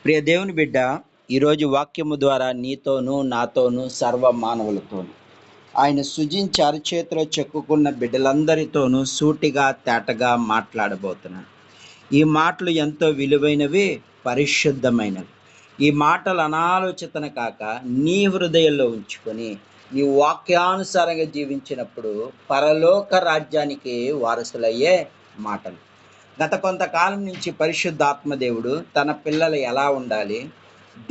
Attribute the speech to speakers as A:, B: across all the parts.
A: ప్రియ దేవుని బిడ్డ, ఈరోజు వాక్యము ద్వారా నీతోనూ నాతోనూ సర్వ మానవులతోనూ ఆయన సృజించి అరచేతిలో చెక్కుకున్న బిడ్డలందరితోనూ సూటిగా తేటగా మాట్లాడబోతున్నాను. ఈ మాటలు ఎంతో విలువైనవి, పరిశుద్ధమైనవి. ఈ మాటలు అనాలోచితన కాక నీ హృదయంలో ఉంచుకొని నీ వాక్యానుసారంగా జీవించినప్పుడు పరలోక రాజ్యానికి వారసులయ్యే మాటలు. గత కొంతకాలం నుంచి పరిశుద్ధాత్మ దేవుడు తన పిల్లలు ఎలా ఉండాలి,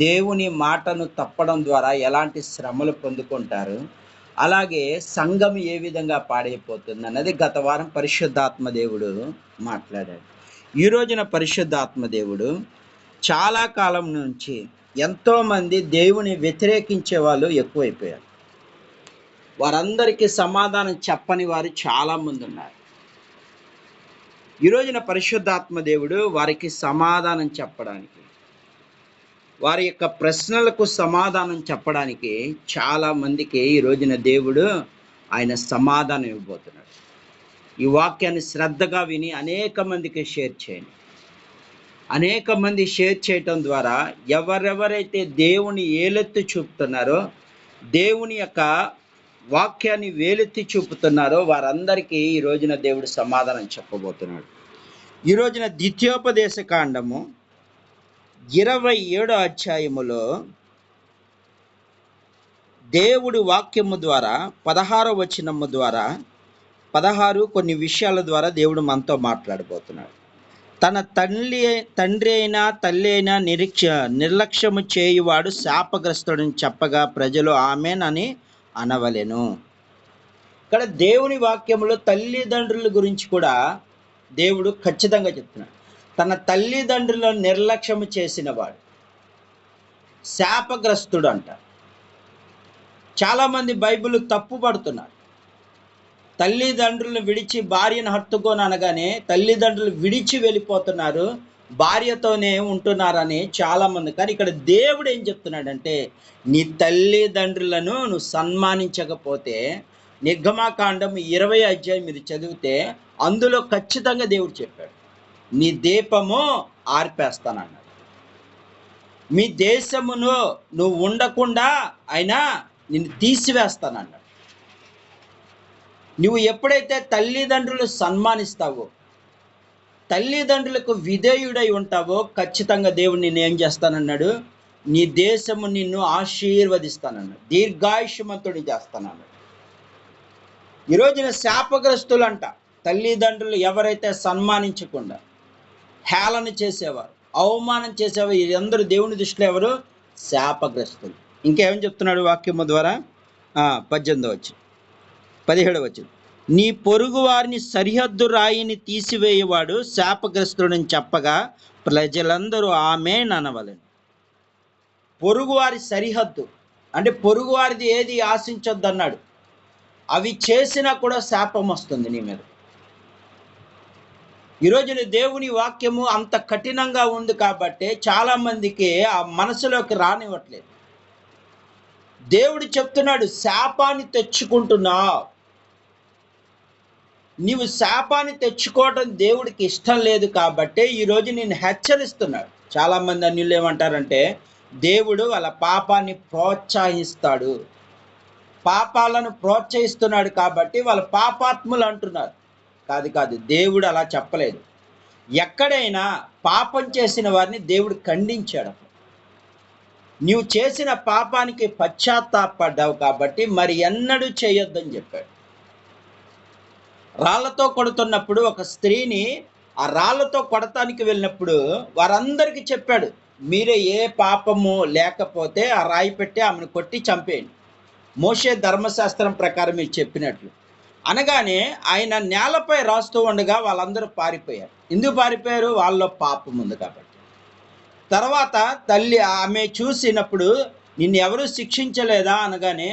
A: దేవుని మాటను తప్పడం ద్వారా ఎలాంటి శ్రమలు పొందుకుంటారు, అలాగే సంఘం ఏ విధంగా పాడైపోతుంది అన్నది గత వారం పరిశుద్ధాత్మ దేవుడు మాట్లాడాడు. ఈ రోజున పరిశుద్ధాత్మ దేవుడు చాలా కాలం నుంచి ఎంతోమంది దేవుని వ్యతిరేకించే వాళ్ళు ఎక్కువైపోయారు. వారందరికీ సమాధానం చెప్పని వారు చాలామంది ఉన్నారు. ఈ రోజున పరిశుద్ధాత్మ దేవుడు వారికి సమాధానం చెప్పడానికి, వారి యొక్క ప్రశ్నలకు సమాధానం చెప్పడానికి చాలా మందికి ఈ రోజున దేవుడు ఆయన సమాధానం ఇవ్వబోతున్నాడు. ఈ వాక్యాన్ని శ్రద్ధగా విని అనేక మందికి షేర్ చేయండి. అనేక మంది షేర్ చేయటం ద్వారా ఎవరెవరైతే దేవుని ఏలెత్తి చూపుతున్నారో, దేవుని యొక్క వాక్యాన్ని వేలెత్తి చూపుతున్నారో వారందరికీ ఈ రోజున దేవుడు సమాధానం చెప్పబోతున్నాడు. ఈ రోజున ద్వితీయోపదేశ కాండము 27వ అధ్యాయములో దేవుడి వాక్యము ద్వారా 16వ వచనము ద్వారా 16 కొన్ని విషయాల ద్వారా దేవుడు మనతో మాట్లాడబోతున్నాడు. తన తండ్రి అయినా తల్లి అయినా నిర్లక్ష్యము చేయువాడు శాపగ్రస్తుడని చెప్పగా ప్రజలు ఆమెన్ అని అనవలెను. ఇక్కడ దేవుని వాక్యములో తల్లిదండ్రుల గురించి కూడా దేవుడు ఖచ్చితంగా చెప్తున్నాడు. తన తల్లిదండ్రులను నిర్లక్ష్యము చేసిన వాడు శాపగ్రస్తుడు అంట. చాలామంది బైబిల్ తప్పు పడుతున్నారు. తల్లిదండ్రులను విడిచి భార్యను హత్తుకొని అనగానే తల్లిదండ్రులు విడిచి వెళ్ళిపోతున్నారు, భార్యతోనే ఉంటున్నారని చాలామంది. కానీ ఇక్కడ దేవుడు ఏం చెప్తున్నాడంటే, నీ తల్లిదండ్రులను నువ్వు సన్మానించకపోతే నిర్గమాకాండం 20వ అధ్యాయం మీరు చదివితే అందులో ఖచ్చితంగా దేవుడు చెప్పాడు, నీ దీపము ఆర్పేస్తానన్నాడు. మీ దేశమును నువ్వు ఉండకుండా ఆయన నిన్ను తీసివేస్తానన్నాడు. నువ్వు ఎప్పుడైతే తల్లిదండ్రులు సన్మానిస్తావో, తల్లిదండ్రులకు విధేయుడై ఉంటావో ఖచ్చితంగా దేవుడు నిన్ను ఏం చేస్తానన్నాడు, నీ దేశము నిన్ను ఆశీర్వదిస్తానన్నాడు, దీర్ఘాయుష్మంతుడి చేస్తానన్నాడు. ఈ రోజున శాపగ్రస్తులు అంట తల్లిదండ్రులు ఎవరైతే సన్మానించకుండా హేళన చేసేవారు, అవమానం చేసేవారు, వీరందరూ దేవుని దృష్టిలో ఎవరు? శాపగ్రస్తులు. ఇంకేమని చెప్తున్నాడు వాక్యము ద్వారా? 18వ వచనం 17వ వచనం, నీ పొరుగు వారిని సరిహద్దు రాయిని తీసివేయవాడు శాపగ్రస్తుడని చెప్పగా ప్రజలందరూ ఆమేన్ అనవలెను. పొరుగువారి సరిహద్దు అంటే పొరుగువారిది ఏది ఆశించొద్దు అన్నాడు. అవి చేసినా కూడా శాపం వస్తుంది నీ మీద. ఈరోజున దేవుని వాక్యము అంత కఠినంగా ఉంది కాబట్టి చాలా మందికి ఆ మనసులోకి రానివ్వట్లేదు. దేవుడు చెప్తున్నాడు, శాపాన్ని తెచ్చుకుంటున్నావు. నీవు శాపాన్ని తెచ్చుకోవటం దేవుడికి ఇష్టం లేదు కాబట్టి ఈరోజు నేను హెచ్చరిస్తున్నాడు. చాలామంది అన్యులు ఏమంటారంటే, దేవుడు వాళ్ళ పాపాన్ని ప్రోత్సహిస్తాడు, పాపాలను ప్రోత్సహిస్తున్నాడు కాబట్టి వాళ్ళ పాపాత్ములు అంటున్నారు. కాదు, దేవుడు అలా చెప్పలేదు. ఎక్కడైనా పాపం చేసిన వారిని దేవుడు ఖండించాడు. నీవు చేసిన పాపానికి పశ్చాత్తాపడ్డావు కాబట్టి మరి ఎన్నడూ చేయొద్దని చెప్పాడు. రాళ్లతో కొడుతున్నప్పుడు ఒక స్త్రీని ఆ రాళ్లతో కొడటానికి వెళ్ళినప్పుడు వారందరికీ చెప్పాడు, మీరే ఏ పాపము లేకపోతే ఆ రాయి పెట్టి ఆమెను కొట్టి చంపేయండి, మోషే ధర్మశాస్త్రం ప్రకారం మీరు చెప్పినట్లు అనగానే ఆయన నేలపై రాస్తూ ఉండగా వాళ్ళందరూ పారిపోయారు. ఎందుకు పారిపోయారు? వాళ్ళలో పాపం ఉంది కాబట్టి. తర్వాత తల్లి ఆమె చూసినప్పుడు, నిన్ను ఎవరు శిక్షించలేదా అనగానే,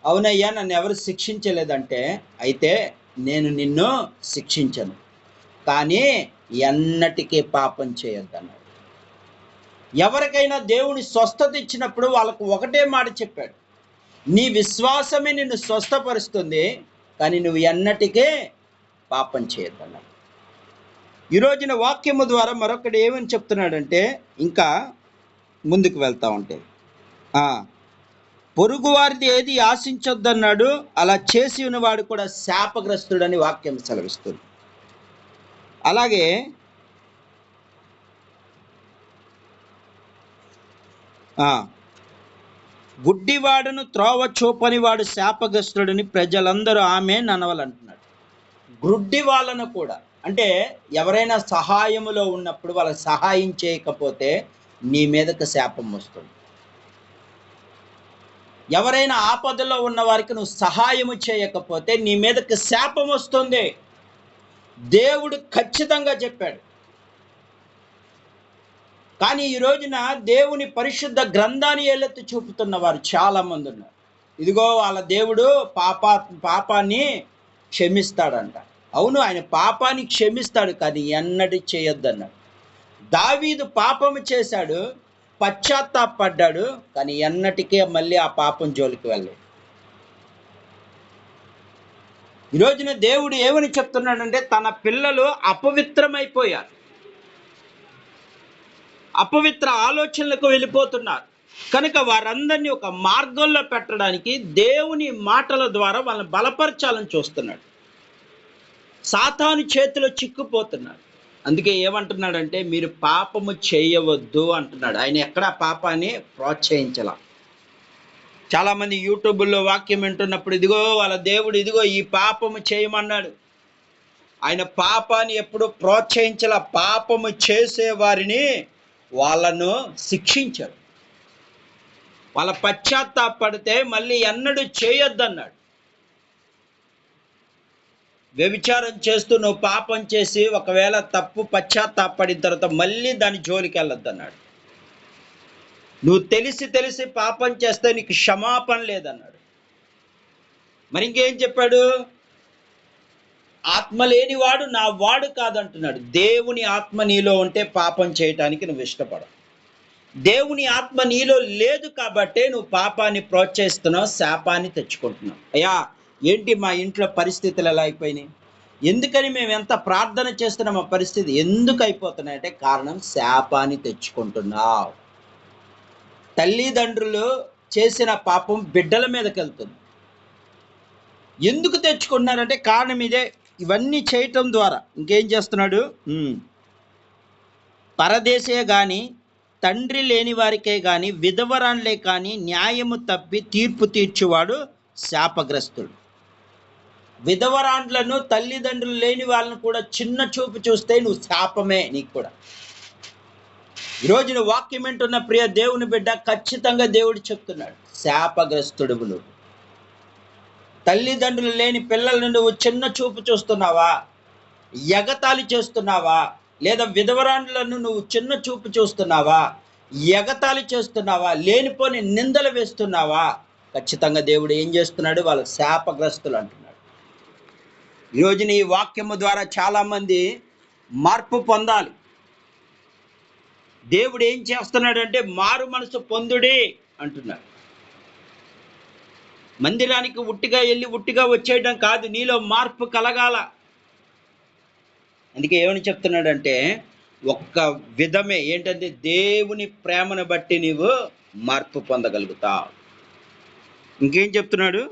A: అవునయ్యా నన్ను ఎవరు శిక్షించలేదంటే, అయితే నేను నిన్ను శిక్షించను, కానీ ఎన్నటికీ పాపం చేయొద్దన్నాడు. ఎవరికైనా దేవుని స్వస్థత ఇచ్చినప్పుడు వాళ్ళకు ఒకటే మాట చెప్పాడు, నీ విశ్వాసమే నిన్ను స్వస్థపరుస్తుంది, కానీ నువ్వు ఎన్నటికీ పాపం చేయొద్దన్నాడు. ఈ రోజున వాక్యము ద్వారా మరొకటి ఏమని చెప్తున్నాడంటే, ఇంకా ముందుకు వెళ్తా ఉంటే పొరుగు వారిది ఏది ఆశించొద్దన్నాడు, అలా చేసి ఉన్నవాడు కూడా శాపగ్రస్తుడని వాక్యం సెలవిస్తుంది. అలాగే గుడ్డివాడును త్రోవ చూపని వాడు శాపగ్రస్తుడని ప్రజలందరూ ఆమె అనవాలంటున్నాడు. గుడ్డి వాళ్ళను కూడా, అంటే ఎవరైనా సహాయములో ఉన్నప్పుడు వాళ్ళకి సహాయం చేయకపోతే నీ మీదకి శాపం వస్తుంది. ఎవరైనా ఆపదలో ఉన్న వారికి నువ్వు సహాయము చేయకపోతే నీ మీదకి శాపం వస్తుంది. దేవుడు ఖచ్చితంగా చెప్పాడు. కానీ ఈ రోజున దేవుని పరిశుద్ధ గ్రంథాన్ని ఏలెత్తి చూపుతున్న వారు చాలా మంది ఉన్నారు. ఇదిగో వాళ్ళ దేవుడు పాపాన్ని క్షమిస్తాడంట. అవును, ఆయన పాపాన్ని క్షమిస్తాడు, కానీ ఎన్నటి చేయొద్దన్నాడు. దావీదు పాపము చేశాడు, పశ్చాత్తాపడ్డాడు, కానీ ఎన్నటికే మళ్ళీ ఆ పాపం జోలికి వెళ్ళాడు. ఈ రోజున దేవుడు ఏమని చెప్తున్నాడంటే, తన పిల్లలు అపవిత్రమైపోయారు, అపవిత్ర ఆలోచనలకు వెళ్ళిపోతున్నారు కనుక వారందరినీ ఒక మార్గంలో పెట్టడానికి దేవుని మాటల ద్వారా వాళ్ళని బలపరచాలని చూస్తున్నాడు. సాతాను చేతిలో చిక్కుపోతున్నారు. అందుకే ఏమంటున్నాడంటే, మీరు పాపము చేయవద్దు అంటున్నాడు. ఆయన ఎక్కడ పాపాన్ని ప్రోత్సహించాల. చాలామంది యూట్యూబ్లో వాక్యం వింటున్నప్పుడు ఇదిగో వాళ్ళ దేవుడు ఇదిగో ఈ పాపము చేయమన్నాడు. ఆయన పాపాన్ని ఎప్పుడు ప్రోత్సహించాల. పాపము చేసే వారిని వాళ్ళను శిక్షించారు. వాళ్ళ పశ్చాత్తాపడితే మళ్ళీ ఎన్నడూ చేయొద్దన్నాడు. వ్యభిచారం చేస్తూ నువ్వు పాపం చేసి ఒకవేళ తప్పు పశ్చాత్తాపడిన తర్వాత మళ్ళీ దాని జోలికి వెళ్ళొద్దన్నాడు. నువ్వు తెలిసి పాపం చేస్తే నీకు క్షమాపణ లేదన్నాడు. మరి ఇంకేం చెప్పాడు? ఆత్మ లేనివాడు నా వాడు కాదంటున్నాడు. దేవుని ఆత్మ నీలో ఉంటే పాపం చేయటానికి నువ్వు ఇష్టపడవు. దేవుని ఆత్మ నీలో లేదు కాబట్టే నువ్వు పాపాన్ని ప్రోత్సహిస్తున్నావు, శాపాన్ని తెచ్చుకుంటున్నావు. అయ్యా ఏంటి మా ఇంట్లో పరిస్థితులు ఎలా అయిపోయినాయి, ఎందుకని మేము ఎంత ప్రార్థన చేస్తున్నాం ఆ పరిస్థితి ఎందుకు అయిపోతున్నాయంటే కారణం శాపాన్ని తెచ్చుకుంటున్నావు. తల్లిదండ్రులు చేసిన పాపం బిడ్డల మీదకి వెళ్తుంది. ఎందుకు తెచ్చుకుంటున్నారంటే కారణం ఇదే. ఇవన్నీ చేయటం ద్వారా ఇంకేం చేస్తున్నాడు? పరదేశే కానీ, తండ్రి లేని వారికే కానీ, విధవరాన్లే కానీ న్యాయము తప్పి తీర్పు తీర్చువాడు శాపగ్రస్తుడు. విధవరాండ్లను, తల్లిదండ్రులు లేని వాళ్ళను కూడా చిన్న చూపు చూస్తే నువ్వు శాపమే నీకు కూడా. ఈరోజు నువ్వు వాక్యం వింటున్న ప్రియ దేవుని బిడ్డ, ఖచ్చితంగా దేవుడు చెప్తున్నాడు, శాపగ్రస్తుడు నువ్వు. తల్లిదండ్రులు లేని పిల్లలను నువ్వు చిన్న చూపు చూస్తున్నావా, ఎగతాళి చేస్తున్నావా, లేదా విధవరాండ్లను నువ్వు చిన్న చూపు చూస్తున్నావా, ఎగతాళి చేస్తున్నావా, లేనిపోని నిందలు వేస్తున్నావా, ఖచ్చితంగా దేవుడు ఏం చేస్తున్నాడు? వాళ్ళకి శాపగ్రస్తులు అంటున్నాడు. ఈరోజు నీ వాక్యము ద్వారా చాలామంది మార్పు పొందాలి. దేవుడు ఏం చేస్తున్నాడంటే మారు మనసు పొందుడి అంటున్నాడు. మందిరానికి ఉట్టిగా వెళ్ళి ఉట్టిగా వచ్చేయడం కాదు, నీలో మార్పు కలగాల. అందుకే ఏమని చెప్తున్నాడంటే ఒక్క విధమే, ఏంటంటే దేవుని ప్రేమను బట్టి నీవు మార్పు పొందగలుగుతావు. ఇంకేం చెప్తున్నాడు?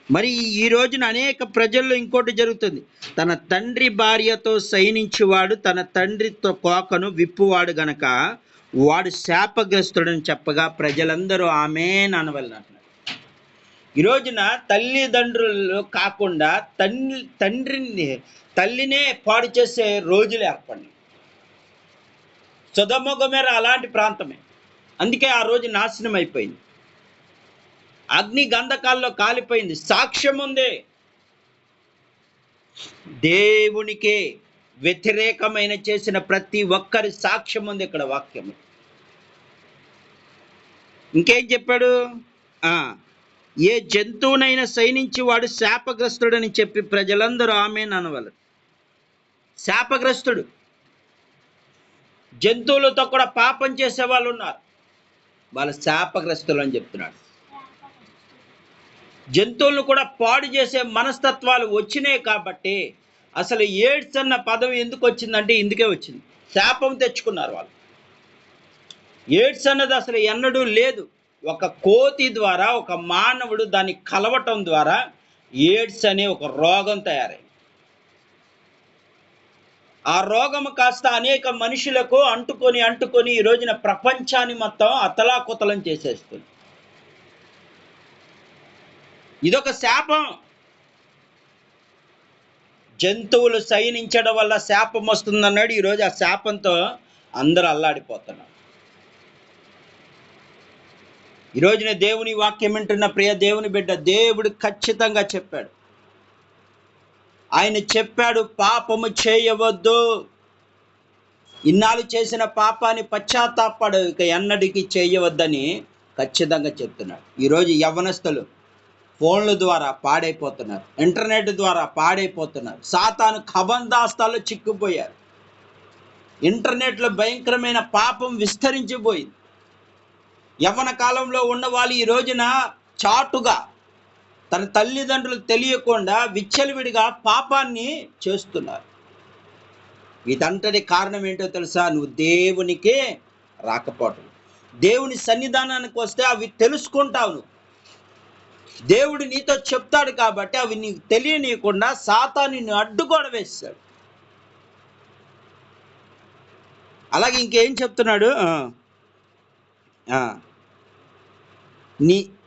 A: మరి ఈ రోజున అనేక ప్రజల్లో ఇంకోటి జరుగుతుంది. తన తండ్రి భార్యతో సైనించువాడు తన తండ్రితో కోకను విప్పువాడు గనక వాడు శాపగ్రస్తుడని చెప్పగా ప్రజలందరూ ఆమేన్ అనవలెను. ఈ రోజున తల్లిదండ్రులు కాకుండా తల్లినే పాడు చేసే రోజులు ఏర్పడినాయి. సొదొమ గొమొర్రా అలాంటి ప్రాంతమే. అందుకే ఆ రోజు నాశనం అయిపోయింది, అగ్ని గంధకాల్లో కాలిపోయింది. సాక్ష్యం ఉంది, దేవునికి వ్యతిరేకమైన చేసిన ప్రతి ఒక్కరి సాక్ష్యం ఉంది ఇక్కడ వాక్యము. ఇంకేం చెప్పాడు? ఏ జంతువునైనా సైనించి వాడు శాపగ్రస్తుడని చెప్పి ప్రజలందరూ ఆమేన్ అనవలెను. శాపగ్రస్తుడు. జంతువులతో కూడా పాపం చేసే వాళ్ళు ఉన్నారు, వాళ్ళు శాపగ్రస్తులు అని చెప్తున్నాడు. జంతువులను కూడా పాడు చేసే మనస్తత్వాలు వచ్చినాయి కాబట్టి అసలు ఎయిడ్స్ అన్న పదం ఎందుకు వచ్చిందంటే ఇందుకే వచ్చింది. శాపం తెచ్చుకున్నారు వాళ్ళు. ఎయిడ్స్ అన్నది అసలు ఎన్నడూ లేదు. ఒక కోతి ద్వారా ఒక మానవుడు దాన్ని కలవటం ద్వారా ఎయిడ్స్ అనే ఒక రోగం తయారైంది. ఆ రోగము కాస్త అనేక మనుషులకు అంటుకొని అంటుకొని ఈ రోజున ప్రపంచాన్ని మొత్తం అతలాకుతలం చేసేస్తుంది. ఇదొక శాపం. జంతువులు సైనించడం వల్ల శాపం వస్తుందన్నాడు. ఈరోజు ఆ శాపంతో అందరూ అల్లాడిపోతున్నారు. ఈ రోజున దేవుని వాక్యం వింటున్న ప్రియ దేవుని బిడ్డ, దేవుడు ఖచ్చితంగా చెప్పాడు. ఆయన చెప్పాడు, పాపము చేయవద్దు. ఇన్నాళ్ళు చేసిన పాపాన్ని పశ్చాత్తాపడు, ఇక ఎన్నటికీ చేయవద్దని ఖచ్చితంగా చెప్తున్నాడు. ఈరోజు యవ్వనస్తులు ఫోన్ల ద్వారా పాడైపోతున్నారు, ఇంటర్నెట్ ద్వారా పాడైపోతున్నారు, సాతాను కబంధాస్తాల్లో చిక్కుపోయారు. ఇంటర్నెట్లో భయంకరమైన పాపం విస్తరించిపోయింది. యవ్వన కాలంలో ఉన్న వాళ్ళు ఈ రోజున చాటుగా తన తల్లిదండ్రులకు తెలియకుండా విచ్చలవిడిగా పాపాన్ని చేస్తున్నారు. వీటంతటి కారణం ఏంటో తెలుసా? నువ్వు దేవునికి రాకపోవటం. దేవుని సన్నిధానానికి వస్తే అవి తెలుసుకుంటావు. నువ్వు దేవుడు నీతో చెప్తాడు కాబట్టి అవి నీకు తెలియనీయకుండా సాతాను నిన్ను అడ్డుగోడ వేస్తాడు. అలాగే ఇంకేం చెప్తున్నాడు?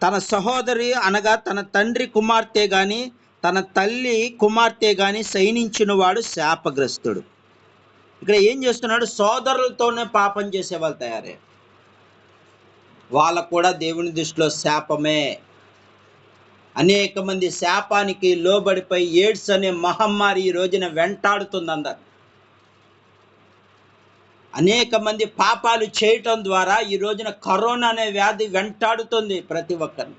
A: తన సహోదరి అనగా తన తండ్రి కుమార్తె గాని తన తల్లి కుమార్తె గాని సైనించిన వాడు శాపగ్రస్తుడు. ఇక్కడ ఏం చేస్తున్నాడు? సోదరులతోనే పాపం చేసే వాళ్ళు తయారయ్యారు. వాళ్ళకు కూడా దేవుని దృష్టిలో శాపమే. అనేక మంది శాపానికి లోబడిపోయి ఎయిడ్స్ అనే మహమ్మారి ఈ రోజున వెంటాడుతుంది అందరు. అనేక మంది పాపాలు చేయటం ద్వారా ఈ రోజున కరోనా అనే వ్యాధి వెంటాడుతుంది ప్రతి ఒక్కరిని.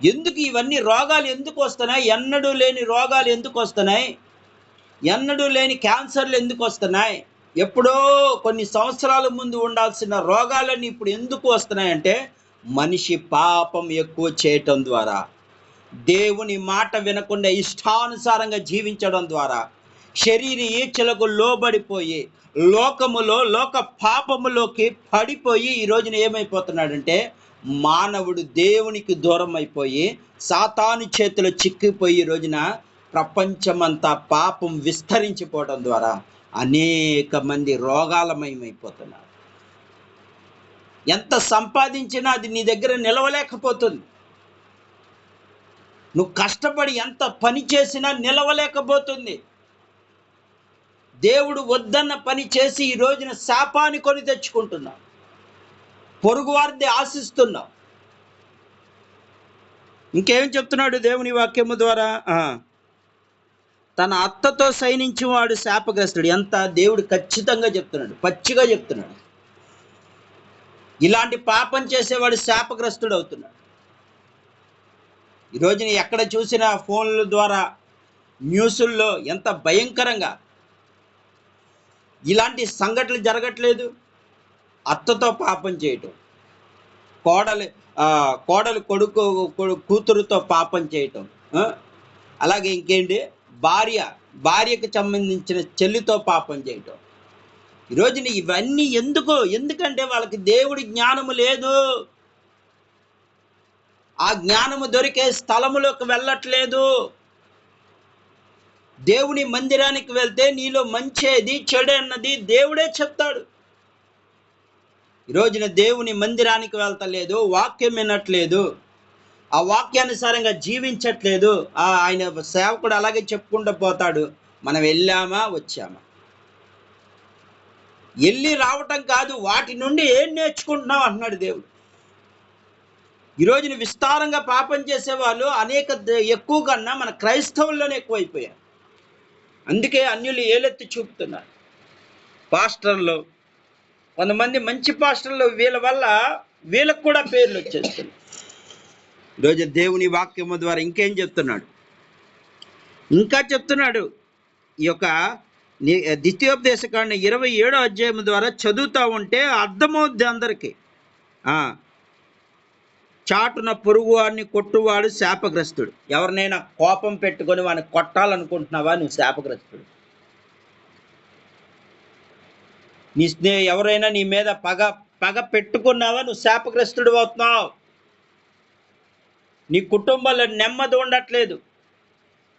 A: ఎందుకు ఇవన్నీ రోగాలు ఎందుకు వస్తున్నాయి? ఎన్నడూ లేని రోగాలు ఎందుకు వస్తున్నాయి? ఎన్నడూ లేని క్యాన్సర్లు ఎందుకు వస్తున్నాయి? ఎప్పుడో కొన్ని సంవత్సరాల ముందు ఉండాల్సిన రోగాలన్నీ ఇప్పుడు ఎందుకు వస్తున్నాయంటే మనిషి పాపం ఎక్కువ చేయటం ద్వారా, దేవుని మాట వినకుండా ఇష్టానుసారంగా జీవించడం ద్వారా, శరీర ఈచ్ఛలకు లోబడిపోయి లోక పాపములోకి పడిపోయి ఈ రోజున ఏమైపోతున్నాడంటే మానవుడు దేవునికి దూరం అయిపోయి సాతాను చేతిలో చిక్కిపోయి ఈ రోజున ప్రపంచమంతా పాపం విస్తరించిపోవడం ద్వారా అనేక మంది రోగాలమయమైపోతున్నారు. ఎంత సంపాదించినా అది నీ దగ్గర నిలవలేకపోతుంది. నువ్వు కష్టపడి ఎంత పని చేసినా నిలవలేకపోతుంది. దేవుడు వద్దన్న పని చేసి ఈ రోజున శాపాన్ని కొని తెచ్చుకుంటున్నావు. పొరుగువారిని ఆశిస్తున్నావు. ఇంకేం చెప్తున్నాడు దేవుని వాక్యము ద్వారా? తన అత్తతో సైనించేవాడు శాపగ్రస్తుడు. ఎంత దేవుడు ఖచ్చితంగా చెప్తున్నాడు, పచ్చిగా చెప్తున్నాడు. ఇలాంటి పాపం చేసేవాడు శాపగ్రస్తుడు అవుతున్నాడు. ఈ రోజున ఎక్కడ చూసినా ఫోన్ల ద్వారా న్యూసుల్లో ఎంత భయంకరంగా ఇలాంటి సంఘటనలు జరగట్లేదు. అత్తతో పాపం చేయటం, కోడలు కొడుకు కూతురుతో పాపం చేయటం, అలాగే ఇంకేంటి భార్యకు సంబంధించిన చెల్లితో పాపం చేయటం. ఈరోజున ఇవన్నీ ఎందుకంటే వాళ్ళకి దేవుడి జ్ఞానము లేదు. ఆ జ్ఞానము దొరికే స్థలములోకి వెళ్ళట్లేదు. దేవుని మందిరానికి వెళ్తే నీలో మంచేది చెడు అన్నది దేవుడే చెప్తాడు. ఈరోజున దేవుని మందిరానికి వెళ్తలేదు, వాక్యం వినట్లేదు, ఆ వాక్యానుసారంగా జీవించట్లేదు. ఆయన సేవకుడు అలాగే చెప్పుకుంటూ పోతాడు, మనం వెళ్ళామా వచ్చామా. వెళ్ళి రావటం కాదు, వాటి నుండి ఏం నేర్చుకుంటున్నావు అంటున్నాడు దేవుడు. ఈరోజున విస్తారంగా పాపం చేసేవాళ్ళు ఎక్కువ కన్నా మన క్రైస్తవుల్లోనే ఎక్కువైపోయారు. అందుకే అన్యులు ఏలెత్తి చూపుతున్నారు. పాస్టర్లు, కొంతమంది మంచి పాస్టర్లు, వీళ్ళ వల్ల వీళ్ళకు కూడా పేర్లు వచ్చేస్తున్నాయి. ఈరోజు దేవుని వాక్యము ద్వారా ఇంకేం చెప్తున్నాడు? ఇంకా చెప్తున్నాడు. ఈ యొక్క ద్వితీయోపదేశకాండ 27వ అధ్యాయం ద్వారా చదువుతూ ఉంటే అర్థమవుద్ది అందరికీ. చాటున పొరుగువాడిని కొట్టువాడు శాపగ్రస్తుడు. ఎవరినైనా కోపం పెట్టుకొని వాడిని కొట్టాలనుకుంటున్నావా? నువ్వు శాపగ్రస్తుడు. ఎవరైనా నీ మీద పగ పగ పెట్టుకున్నావా, నువ్వు శాపగ్రస్తుడు అవుతున్నావు. నీ కుటుంబంలో నెమ్మది ఉండట్లేదు.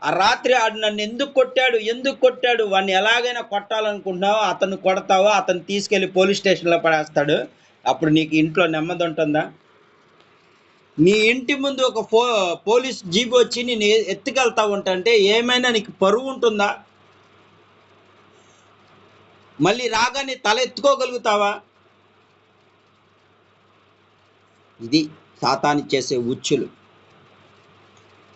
A: ఆ రాత్రి ఆడు నన్ను ఎందుకు కొట్టాడు, వాడిని ఎలాగైనా కొట్టాలనుకుంటున్నావు, అతను కొడతావో అతను తీసుకెళ్ళి పోలీస్ స్టేషన్లో పడేస్తాడు. అప్పుడు నీకు ఇంట్లో నెమ్మది ఉంటుందా? నీ ఇంటి ముందు ఒక పోలీస్ జీప్ వచ్చి నేను ఎత్తుకెళ్తా ఉంటే ఏమైనా నీకు పరువు ఉంటుందా? మళ్ళీ రాగానే తల ఎత్తుకోగలుగుతావా? ఇది సాతాను చేసే ఉచ్చులు.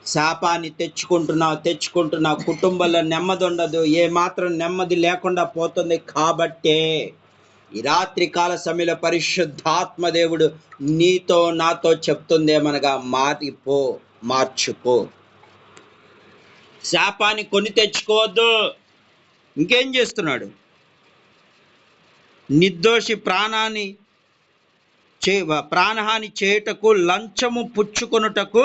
A: శాపాన్ని తెచ్చుకుంటున్నావు, కుటుంబంలో నెమ్మది ఉండదు, ఏ మాత్రం నెమ్మది లేకుండా పోతుంది. కాబట్టే ఈ రాత్రి కాల సమయంలో పరిశుద్ధాత్మ దేవుడు నీతో నాతో చెప్తుందేమనగా, మార్చుకో. శాపాన్ని కొని తెచ్చుకోవద్దు. ఇంకేం చేస్తున్నాడు? నిర్దోషి ప్రాణహాని చేయుటకు లంచము పుచ్చుకొనుటకు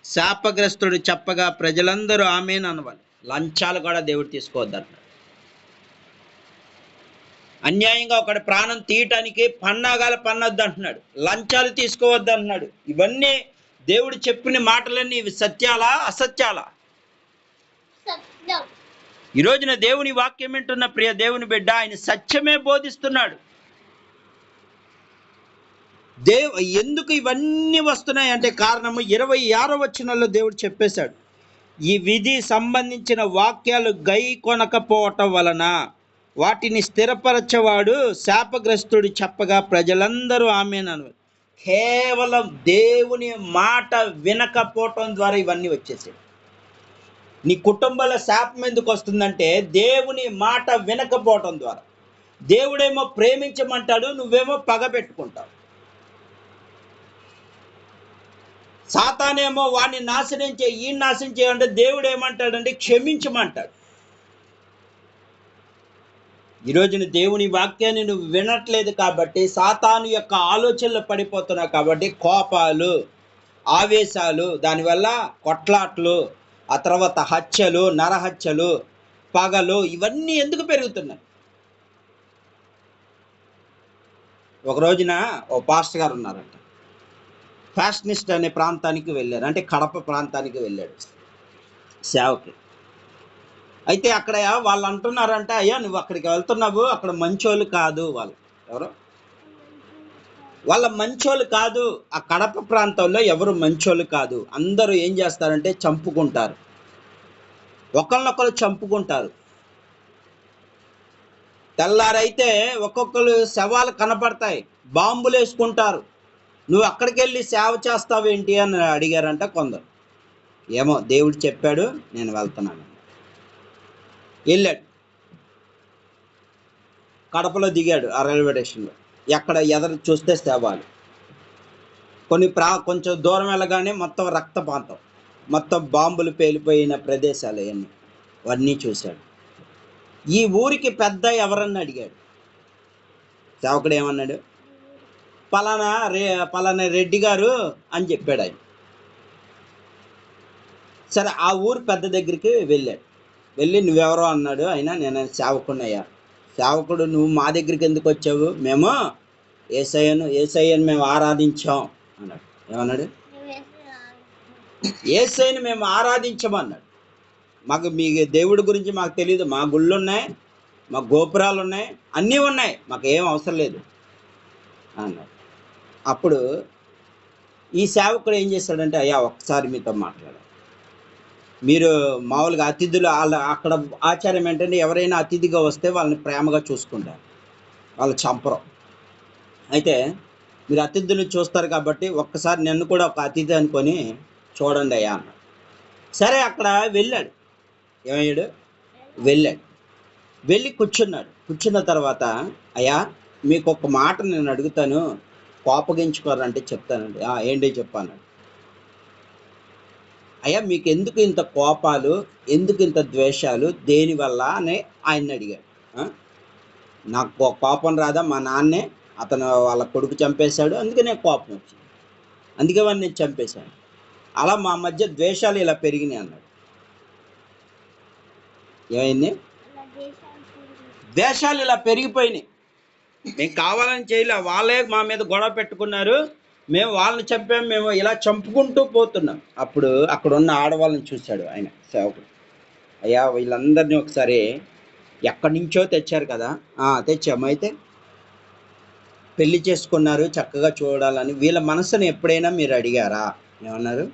A: శాపగ్రస్తుడు చెప్పగా ప్రజలందరూ ఆమేన్ అనవాలి. లంచాలు కూడా దేవుడు తీసుకోవద్దంట. అన్యాయంగా ఒకటి ప్రాణం తీయటానికి పన్నాగాలు పన్నొద్దు అంటున్నాడు. లంచాలు తీసుకోవద్దు అంటున్నాడు. ఇవన్నీ దేవుడు చెప్పిన మాటలన్నీ ఇవి సత్యాలా అసత్యాలా? ఈ రోజున దేవుని వాక్యం వింటున్న ప్రియ దేవుని బిడ్డ, ఆయన సత్యమే బోధిస్తున్నాడు. ఎందుకు ఇవన్నీ వస్తున్నాయి అంటే కారణము 26వ వచనంలో దేవుడు చెప్పేశాడు. ఈ విధి సంబంధించిన వాక్యాలు గై కొనకపోవటం వలన వాటిని స్థిరపరచేవాడు శాపగ్రస్తుడు చెప్పగా ప్రజలందరూ ఆమేన్ అన్నారు. కేవలం దేవుని మాట వినకపోవటం ద్వారా ఇవన్నీ వచ్చేసాయి. నీ కుటుంబంలో శాపం ఎందుకు వస్తుందంటే దేవుని మాట వినకపోవటం ద్వారా. దేవుడేమో ప్రేమించమంటాడు, నువ్వేమో పగ పెట్టుకుంటావు. సాతానేమో వాడిని నాశనం చేయి, ఈ నాశనం చేయంటే దేవుడు ఏమంటాడంటే క్షమించమంటాడు. ఈరోజున దేవుని వాక్యాన్ని నువ్వు వినట్లేదు కాబట్టి సాతాను యొక్క ఆలోచనలు పడిపోతున్నావు. కాబట్టి కోపాలు, ఆవేశాలు, దానివల్ల కొట్లాట్లు, ఆ తర్వాత హత్యలు, నరహత్యలు, పగలు, ఇవన్నీ ఎందుకు పెరుగుతున్నాయి? ఒక రోజున ఓ పాస్టర్ గారు ఉన్నారంట. ఫ్యాషనిస్ట్ అనే ప్రాంతానికి వెళ్ళారు, అంటే కడప ప్రాంతానికి వెళ్ళాడు సేవకి. అయితే అక్కడ వాళ్ళు అంటున్నారంట, అయ్యా నువ్వు అక్కడికి వెళ్తున్నావు, అక్కడ మంచోళ్ళు కాదు వాళ్ళు. ఎవరు వాళ్ళ మంచోళ్ళు కాదు. ఆ కడప ప్రాంతంలో ఎవరు మంచోళ్ళు కాదు. అందరూ ఏం చేస్తారంటే చంపుకుంటారు, ఒకళ్ళనొకరు చంపుకుంటారు. తెల్లారైతే ఒక్కొక్కరు శవాలు కనపడతాయి, బాంబులు వేసుకుంటారు. నువ్వు అక్కడికి వెళ్ళి సేవ చేస్తావేంటి అని అడిగారంట కొందరు. ఏమో దేవుడు చెప్పాడు, నేను వెళ్తున్నాను. వెళ్ళాడు, కడపలో దిగాడు. ఆ రైల్వే స్టేషన్లో ఎక్కడ ఎదరు చూస్తే శవాలు. కొంచెం దూరం వెళ్ళగానే మొత్తం రక్తపాతం, మొత్తం బాంబులు పేలిపోయిన ప్రదేశాలు అవన్నీ చూశాడు. ఈ ఊరికి పెద్ద ఎవరన్నా అడిగాడు. సేవకుడు ఏమన్నాడు? పలానా రెడ్డి గారు అని చెప్పాడు ఆయన. సరే, ఆ ఊరు పెద్ద దగ్గరికి వెళ్ళాడు. వెళ్ళి నువ్వెవరో అన్నాడు. అయినా నేను సేవకున్నయ్యా. సేవకుడు, నువ్వు మా దగ్గరికి ఎందుకు వచ్చావు? మేము యేసయ్యను మేము ఆరాధించాం అన్నాడు. ఏమన్నాడు? యేసయ్యను మేము ఆరాధించమన్నాడు. మీ దేవుడి గురించి మాకు తెలియదు, మా గుళ్ళు ఉన్నాయి, మా గోపురాలు ఉన్నాయి, అన్నీ ఉన్నాయి, మాకు ఏం అవసరం లేదు అన్నాడు. అప్పుడు ఈ సేవకుడు ఏం చేశాడంటే, అయ్యా ఒక్కసారి మీతో మాట్లాడాలి. మీరు మామూలుగా అతిథులు, అక్కడ ఆచారం ఏంటంటే ఎవరైనా అతిథిగా వస్తే వాళ్ళని ప్రేమగా చూసుకుంటారు, వాళ్ళు చంపరు. అయితే మీరు అతిథులు చూస్తారు కాబట్టి ఒక్కసారి నన్ను కూడా ఒక అతిథి అనుకొని చూడండి అయ్యా అన్నాడు. సరే, అక్కడ వెళ్ళాడు. ఏమయ్యాడు? వెళ్ళి కూర్చున్నాడు. కూర్చున్న తర్వాత, అయ్యా మీకు ఒక మాట నేను అడుగుతాను, కోపగించుకోరంటే చెప్తానండి. ఏంటి చెప్పాను. అయ్యా మీకు ఎందుకు ఇంత కోపాలు, ఎందుకు ఇంత ద్వేషాలు, దేనివల్ల అని ఆయన్ని అడిగాడు. నాకు కోపం రాదా? మా నాన్నే వాళ్ళ కొడుకు చంపేశాడు, అందుకే నేను కోపం వచ్చింది, అందుకే వాడిని నేను చంపేశాను. అలా మా మధ్య ద్వేషాలు ఇలా పెరిగినాయి అన్నాడు. ఏమైంది? ద్వేషాలు ఇలా పెరిగిపోయినాయి. మేము కావాలని చేయలే, వాళ్ళే మా మీద గొడవ పెట్టుకున్నారు, మేము వాళ్ళని చంపాము, మేము ఇలా చంపుకుంటూ పోతున్నాం. అప్పుడు అక్కడ ఉన్న ఆడవాళ్ళని చూశాడు ఆయన సేవకుడు. అయ్యా వీళ్ళందరినీ ఒకసారి ఎక్కడి నుంచో తెచ్చారు కదా, తెచ్చాము. అయితే పెళ్లి చేసుకున్నారు చక్కగా చూడాలని, వీళ్ళ మనసును ఎప్పుడైనా మీరు అడిగారా? ఏమన్నారు?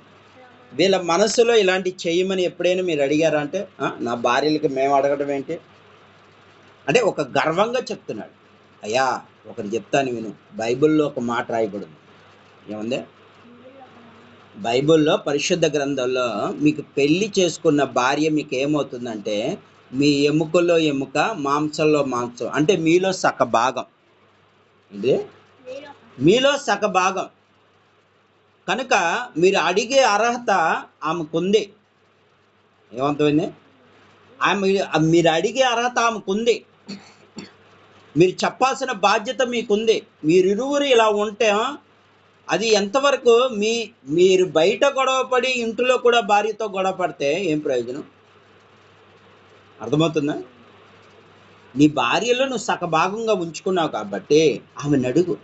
A: వీళ్ళ మనసులో ఇలాంటి చేయమని ఎప్పుడైనా మీరు అడిగారా అంటే, నా భార్యలకి మేము అడగడం ఏంటి అంటే ఒక గర్వంగా చెప్తున్నాడు. అయ్యా ఒకటి చెప్తాను విను, బైబిల్లో ఒక మాట రాయబడింది. ఏముంది? బైబిల్లో పరిశుద్ధ గ్రంథంలో మీకు పెళ్లి చేసుకున్న భార్య మీకు ఏమవుతుందంటే, మీ ఎముకలో ఎముక, మాంసంలో మాంసం, అంటే మీలో సగ భాగం. ఇది మీలో సగ భాగం కనుక మీరు అడిగే అర్హత ఆమెకుంది. ఏమంటుంది? మీరు అడిగే అర్హత ఆమెకుంది. మీరు చెప్పాల్సిన బాధ్యత మీకుంది. మీరిరువురు ఇలా ఉంటే అది ఎంతవరకు మీరు బయట గొడవపడి ఇంట్లో కూడా భార్యతో గొడవ పడితే ఏం ప్రయోజనం? అర్థమవుతుందా? నీ భార్యలో నువ్వు సగభాగంగా ఉంచుకున్నావు కాబట్టి ఆమెను అడుగు.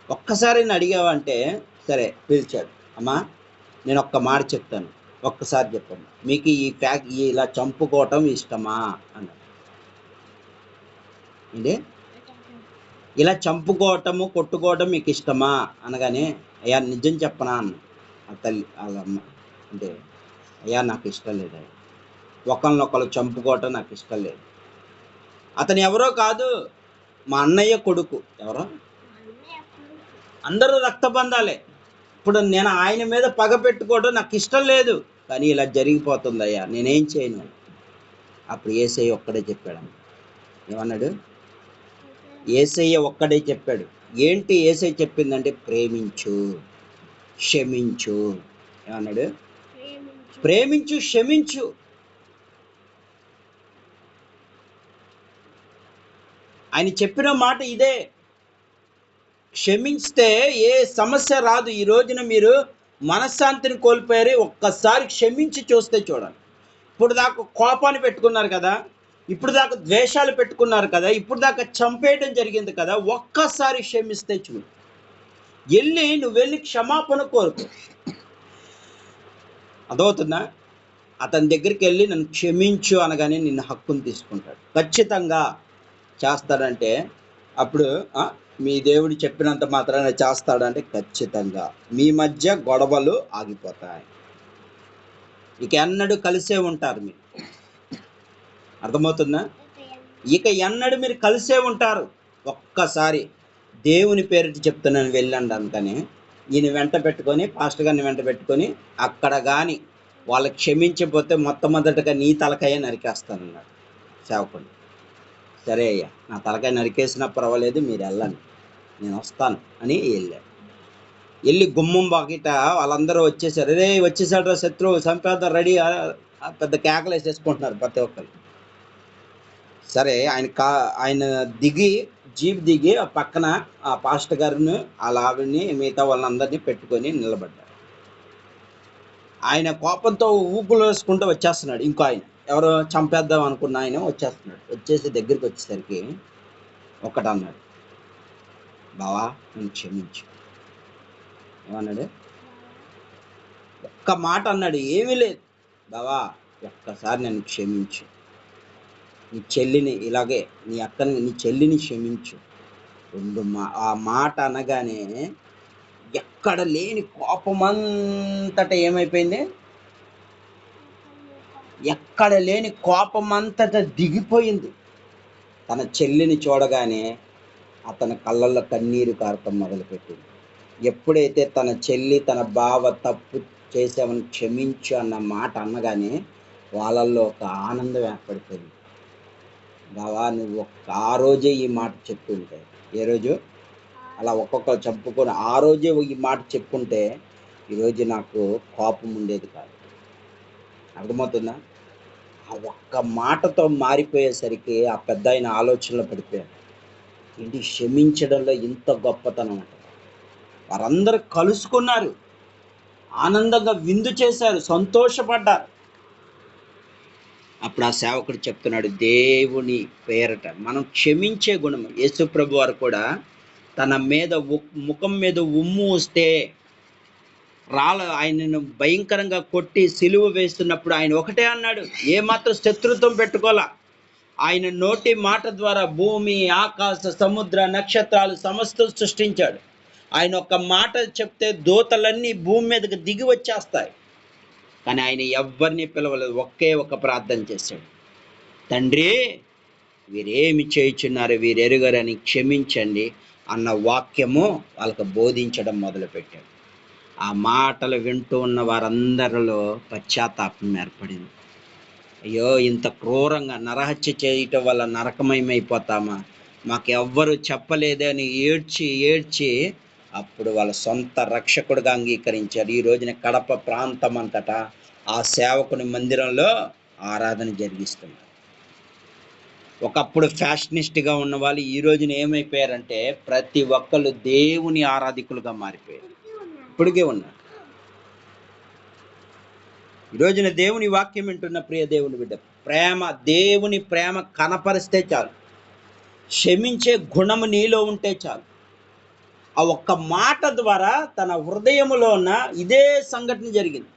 A: ఒక్కసారి అడిగావంటే సరే పిలిచాడు, అమ్మా నేను ఒక్క మాట చెప్తాను, ఒక్కసారి చెప్పండి, మీకు ఇలా చంపుకోవటం ఇష్టమా అన్నాడు. ఏంటి? ఇలా చంపుకోవటము కొట్టుకోవటం మీకు ఇష్టమా అనగానే, అయ్యా నిజం చెప్పనా అన్న. ఆ తల్లి వాళ్ళ అమ్మ అంటే, అయ్యా నాకు ఇష్టం లేదు, ఒకరినొకరు చంపుకోవటం నాకు ఇష్టం లేదు. అతను ఎవరో కాదు, మా అన్నయ్య కొడుకు. ఎవరో? అందరూ రక్తబంధాలే. ఇప్పుడు నేను ఆయన మీద పగ పెట్టుకోవడం నాకు ఇష్టం లేదు, కానీ ఇలా జరిగిపోతుందయ్యా, నేనేం చేయను. అప్పుడు యేసయ్య ఒక్కడే చెప్పాడు. ఏమన్నాడు? యేసయ్య ఒక్కడే చెప్పాడు. ఏంటి యేసయ్య చెప్పిందంటే, ప్రేమించు, క్షమించు. ఏమన్నాడు? ప్రేమించు, క్షమించు. ఆయన చెప్పిన మాట ఇదే. క్షమిస్తే ఏ సమస్య రాదు. ఈ రోజున మీరు మనశ్శాంతిని కోల్పోయారు, ఒక్కసారి క్షమించి చూస్తే చూడండి. ఇప్పుడు దాకా కోపాన్ని పెట్టుకున్నారు కదా, ఇప్పుడు దాకా ద్వేషాలు పెట్టుకున్నారు కదా, ఇప్పుడు దాకా చంపేయడం జరిగింది కదా, ఒక్కసారి క్షమిస్తే చూడు. నువ్వు వెళ్ళి క్షమాపణ కోరుకో. అదవుతుందా? అతని దగ్గరికి వెళ్ళి నన్ను క్షమించు అనగానే నిన్ను హక్కును తీసుకుంటాడు. ఖచ్చితంగా చేస్తాడంటే అప్పుడు మీ దేవుడు చెప్పినంత మాత్రాన చేస్తాడంటే ఖచ్చితంగా మీ మధ్య గొడవలు ఆగిపోతాయి. ఇక ఎన్నడూ కలిసే ఉంటారు మీరు. అర్థమవుతుందా? ఇక ఎన్నడూ మీరు కలిసే ఉంటారు. ఒక్కసారి దేవుని పేరిట చెప్తున్నాను వెళ్ళండి అందుకని ఈయన వెంట పెట్టుకొని, పాస్టర్ గారిని వెంట పెట్టుకొని అక్కడ కానీ వాళ్ళకి క్షమించకపోతే మొట్టమొదటిగా నీ తలకాయ నరికేస్తానన్నాడు సేవకుడు. సరే అయ్యా, నా తలకాయ నరికేసినా పర్వాలేదు, మీరు వెళ్ళండి, నేను వస్తాను అని వెళ్ళి గుమ్మం బాకిట వాళ్ళందరూ వచ్చేసారు. రే వచ్చేసాడు రా శత్రువు, చంపేద్దాం రెడీ, పెద్ద కేకలు వేసేసుకుంటున్నారు ప్రతి ఒక్కరు. సరే ఆయన దిగి జీప్ దిగి ఆ పక్కన ఆ పాస్టర్ గారిని వాళ్ళ ఆవిడ్ని మిగతా వాళ్ళందరినీ పెట్టుకొని నిలబడ్డాడు. ఆయన కోపంతో ఊపులు వేసుకుంటూ వచ్చేస్తున్నాడు. ఇంకో ఆయన ఎవరో చంపేద్దాం అనుకున్న ఆయన వచ్చేస్తున్నాడు. వచ్చేసి దగ్గరికి వచ్చేసరికి ఒకటి అన్నాడు, బావా నన్ను క్షమించు. ఏమన్నాడు? ఒక్క మాట అన్నాడు, ఏమీ లేదు. బావా ఒక్కసారి నన్ను క్షమించు, నీ చెల్లిని ఇలాగే నీ చెల్లిని క్షమించు. ఆ మాట అనగానే ఎక్కడ లేని కోపమంతట ఏమైపోయింది? ఎక్కడ లేని కోపమంతట దిగిపోయింది. తన చెల్లిని చూడగానే అతని కళ్ళల్లో కన్నీరు కారటం మొదలుపెట్టింది. ఎప్పుడైతే తన చెల్లి తన బావ తప్పు చేసామని క్షమించు అన్న మాట అనగానే వాళ్ళల్లో ఒక ఆనందం ఏర్పడిపోయింది. బావా నువ్వు ఆ రోజే ఈ మాట చెప్పుంటే, ఏ రోజు అలా ఒక్కొక్కరు చంపుకొని ఆ రోజే ఈ మాట చెప్పుంటే ఈరోజు నాకు కోపం ఉండేది కాదు. అర్థమవుతుందా? ఆ ఒక్క మాటతో మారిపోయేసరికి ఆ పెద్ద ఆయన ఆలోచనలో పడిపోయాడు. ఏంటి క్షమించడంలో ఇంత గొప్పతనం అంటే. వారందరూ కలుసుకున్నారు, ఆనందంగా విందు చేశారు, సంతోషపడ్డారు. అప్పుడు ఆ సేవకుడు చెప్తున్నాడు, దేవుని పేరట మనం క్షమించే గుణం. యేసు ప్రభు వారు కూడా తన మీద ముఖం మీద ఉమ్ము వస్తే ఆయనను భయంకరంగా కొట్టి సిలువ వేస్తున్నప్పుడు ఆయన ఒకటే అన్నాడు, ఏమాత్రం శత్రుత్వం పెట్టుకోలా. ఆయన నోటి మాట ద్వారా భూమి, ఆకాశ, సముద్ర, నక్షత్రాలు సమస్తం సృష్టించాడు. ఆయన ఒక్క మాట చెప్తే దూతలన్నీ భూమి మీదకి దిగి వచ్చేస్తాయి. కానీ ఆయన ఎవరిని పిలవలేదు, ఒకే ఒక ప్రార్థన చేశాడు, తండ్రి వీరేమి చేయుచున్నారు వీరెరుగరని క్షమించండి అన్న వాక్యము వాళ్ళకు బోధించడం మొదలుపెట్టాడు. ఆ మాటలు వింటూ ఉన్న వారందరిలో పశ్చాత్తాపం ఏర్పడింది. అయ్యో, ఇంత క్రూరంగా నరహత్య చేయటం వల్ల నరకమయమైపోతామా, మాకు ఎవ్వరు చెప్పలేదే అని ఏడ్చి ఏడ్చి అప్పుడు వాళ్ళ సొంత రక్షకుడిగా అంగీకరించారు. ఈ రోజున కడప ప్రాంతం అంతటా ఆ సేవకుని మందిరంలో ఆరాధన జరిగిస్తున్నారు. ఒకప్పుడు ఫ్యాషనిస్ట్గా ఉన్న వాళ్ళు ఈ రోజున ఏమైపోయారంటే ప్రతి ఒక్కళ్ళు దేవుని ఆరాధికులుగా మారిపోయారు. ఇప్పటికే ఉన్నారు. ఈ రోజున దేవుని వాక్యం వింటున్న ప్రియ దేవుని బిడ్డ, ప్రేమ, దేవుని ప్రేమ కనపరిస్తే చాలు, క్షమించే గుణము నీలో ఉంటే చాలు. ఆ ఒక్క మాట ద్వారా తన హృదయములో ఉన్న ఇదే సంఘటన జరిగింది.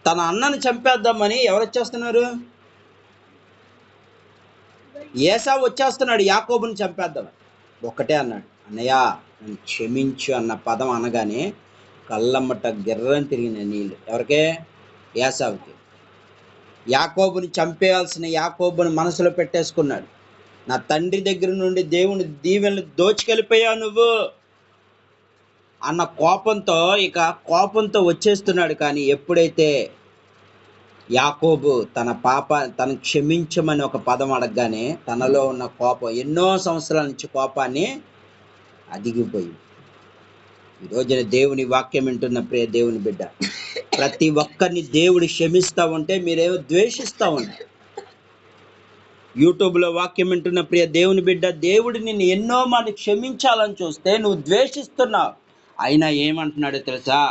A: తన అన్నను చంపేద్దామని ఎవరు వచ్చేస్తున్నారు? ఏసావు వచ్చేస్తున్నాడు యాకోబుని చంపేద్దామని. ఒకటే అన్నాడు, అన్నయ్య నన్ను క్షమించు అన్న పదం అనగానే కళ్ళమ్మట గిర్రని తిరిగిన నీళ్ళు. ఎవరికే? ఏసావుకి. యాకోబుని చంపేయాల్సిన యాకోబుని మనసులో పెట్టేసుకున్నాడు. నా తండ్రి దగ్గర నుండి దేవుని దీవెనలు దోచుకెళ్ళిపోయావు నువ్వు అన్న కోపంతో వచ్చేస్తున్నాడు. కానీ ఎప్పుడైతే యాకోబు తను క్షమించమని ఒక పదం అడగగానే తనలో ఉన్న కోపం, ఎన్నో సంవత్సరాల నుంచి కోపాన్ని అదిగిపోయింది. ఈ రోజున దేవుని వాక్యం వింటున్న ప్రియ దేవుని బిడ్డ, ప్రతి ఒక్కరిని దేవుడు క్షమిస్తూ ఉంటే మీరేమో ద్వేషిస్తూ ఉంటారు. యూట్యూబ్లో వాక్యం వింటున్న ప్రియ దేవుని బిడ్డ, దేవుడు నిన్ను ఎన్నో మంది క్షమించాలని చూస్తే నువ్వు ద్వేషిస్తున్నావు. అయినా ఏమంటున్నాడో తెలుసా?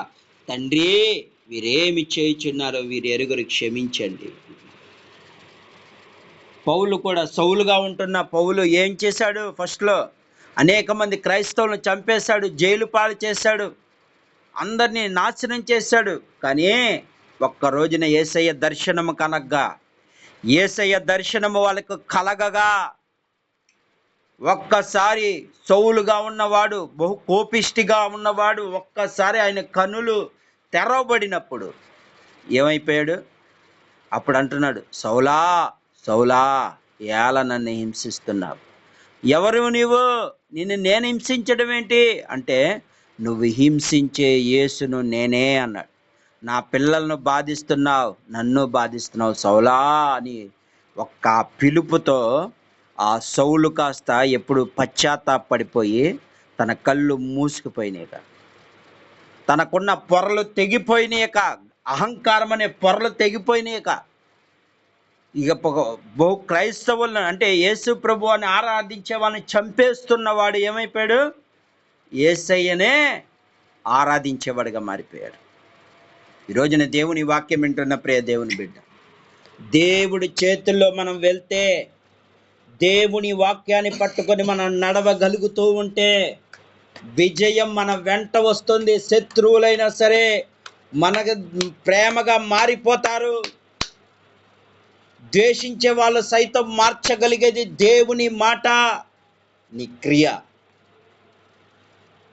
A: తండ్రి వీరేమి చేయుచున్నారో వీరు ఎరుగురు క్షమించండి. పౌలు కూడా, సౌలుగా ఉంటున్న పౌలు ఏం చేశాడు? ఫస్ట్లో అనేక మంది క్రైస్తవులను చంపేశాడు, జైలు పాలు చేశాడు, అందరినీ నాశనం చేశాడు. కానీ ఒక్క రోజున యేసయ్య దర్శనము కనగ్గా, యేసయ్య దర్శనము వాళ్ళకు కలగగా ఒక్కసారి సౌలుగా ఉన్నవాడు, బహు కోపిష్టిగా ఉన్నవాడు, ఒక్కసారి ఆయన కన్నులు తెరవబడినప్పుడు ఏమైపోయాడు? అప్పుడు అంటున్నాడు, సౌలా సౌలా ఏల నన్ను హింసిస్తున్నావు? ఎవరు నీవు? నేను హింసించడం ఏంటి అంటే, నువ్వు హింసించే యేసును నేనే అన్నాడు. నా పిల్లలను బాధిస్తున్నావు, నన్ను బాధిస్తున్నావు సౌలా అని ఒక్క పిలుపుతో ఆ సౌలు కాస్త ఎప్పుడు పశ్చాత్తాపడిపోయి తన కళ్ళు మూసుకుపోయినాక, తనకున్న పొరలు తెగిపోయినాక, అహంకారం అనే పొరలు తెగిపోయినాక, ఇక బహు క్రైస్తవులను అంటే యేసు ప్రభువుని ఆరాధించే వాళ్ళని చంపేస్తున్నవాడు ఏమైపోయాడు? యేసయ్యనే ఆరాధించేవాడుగా మారిపోయాడు. ఈ రోజున దేవుని వాక్యం వింటున్న ప్రియ దేవుని బిడ్డ, దేవుడి చేతుల్లో మనం వెళ్తే, దేవుని వాక్యాన్ని పట్టుకొని మనం నడవగలుగుతూ ఉంటే విజయం మన వెంట వస్తుంది. శత్రువులైనా సరే మనకు ప్రేమగా మారిపోతారు. ద్వేషించే వాళ్ళు సైతం మార్చగలిగేది దేవుని మాట, నీ క్రియ.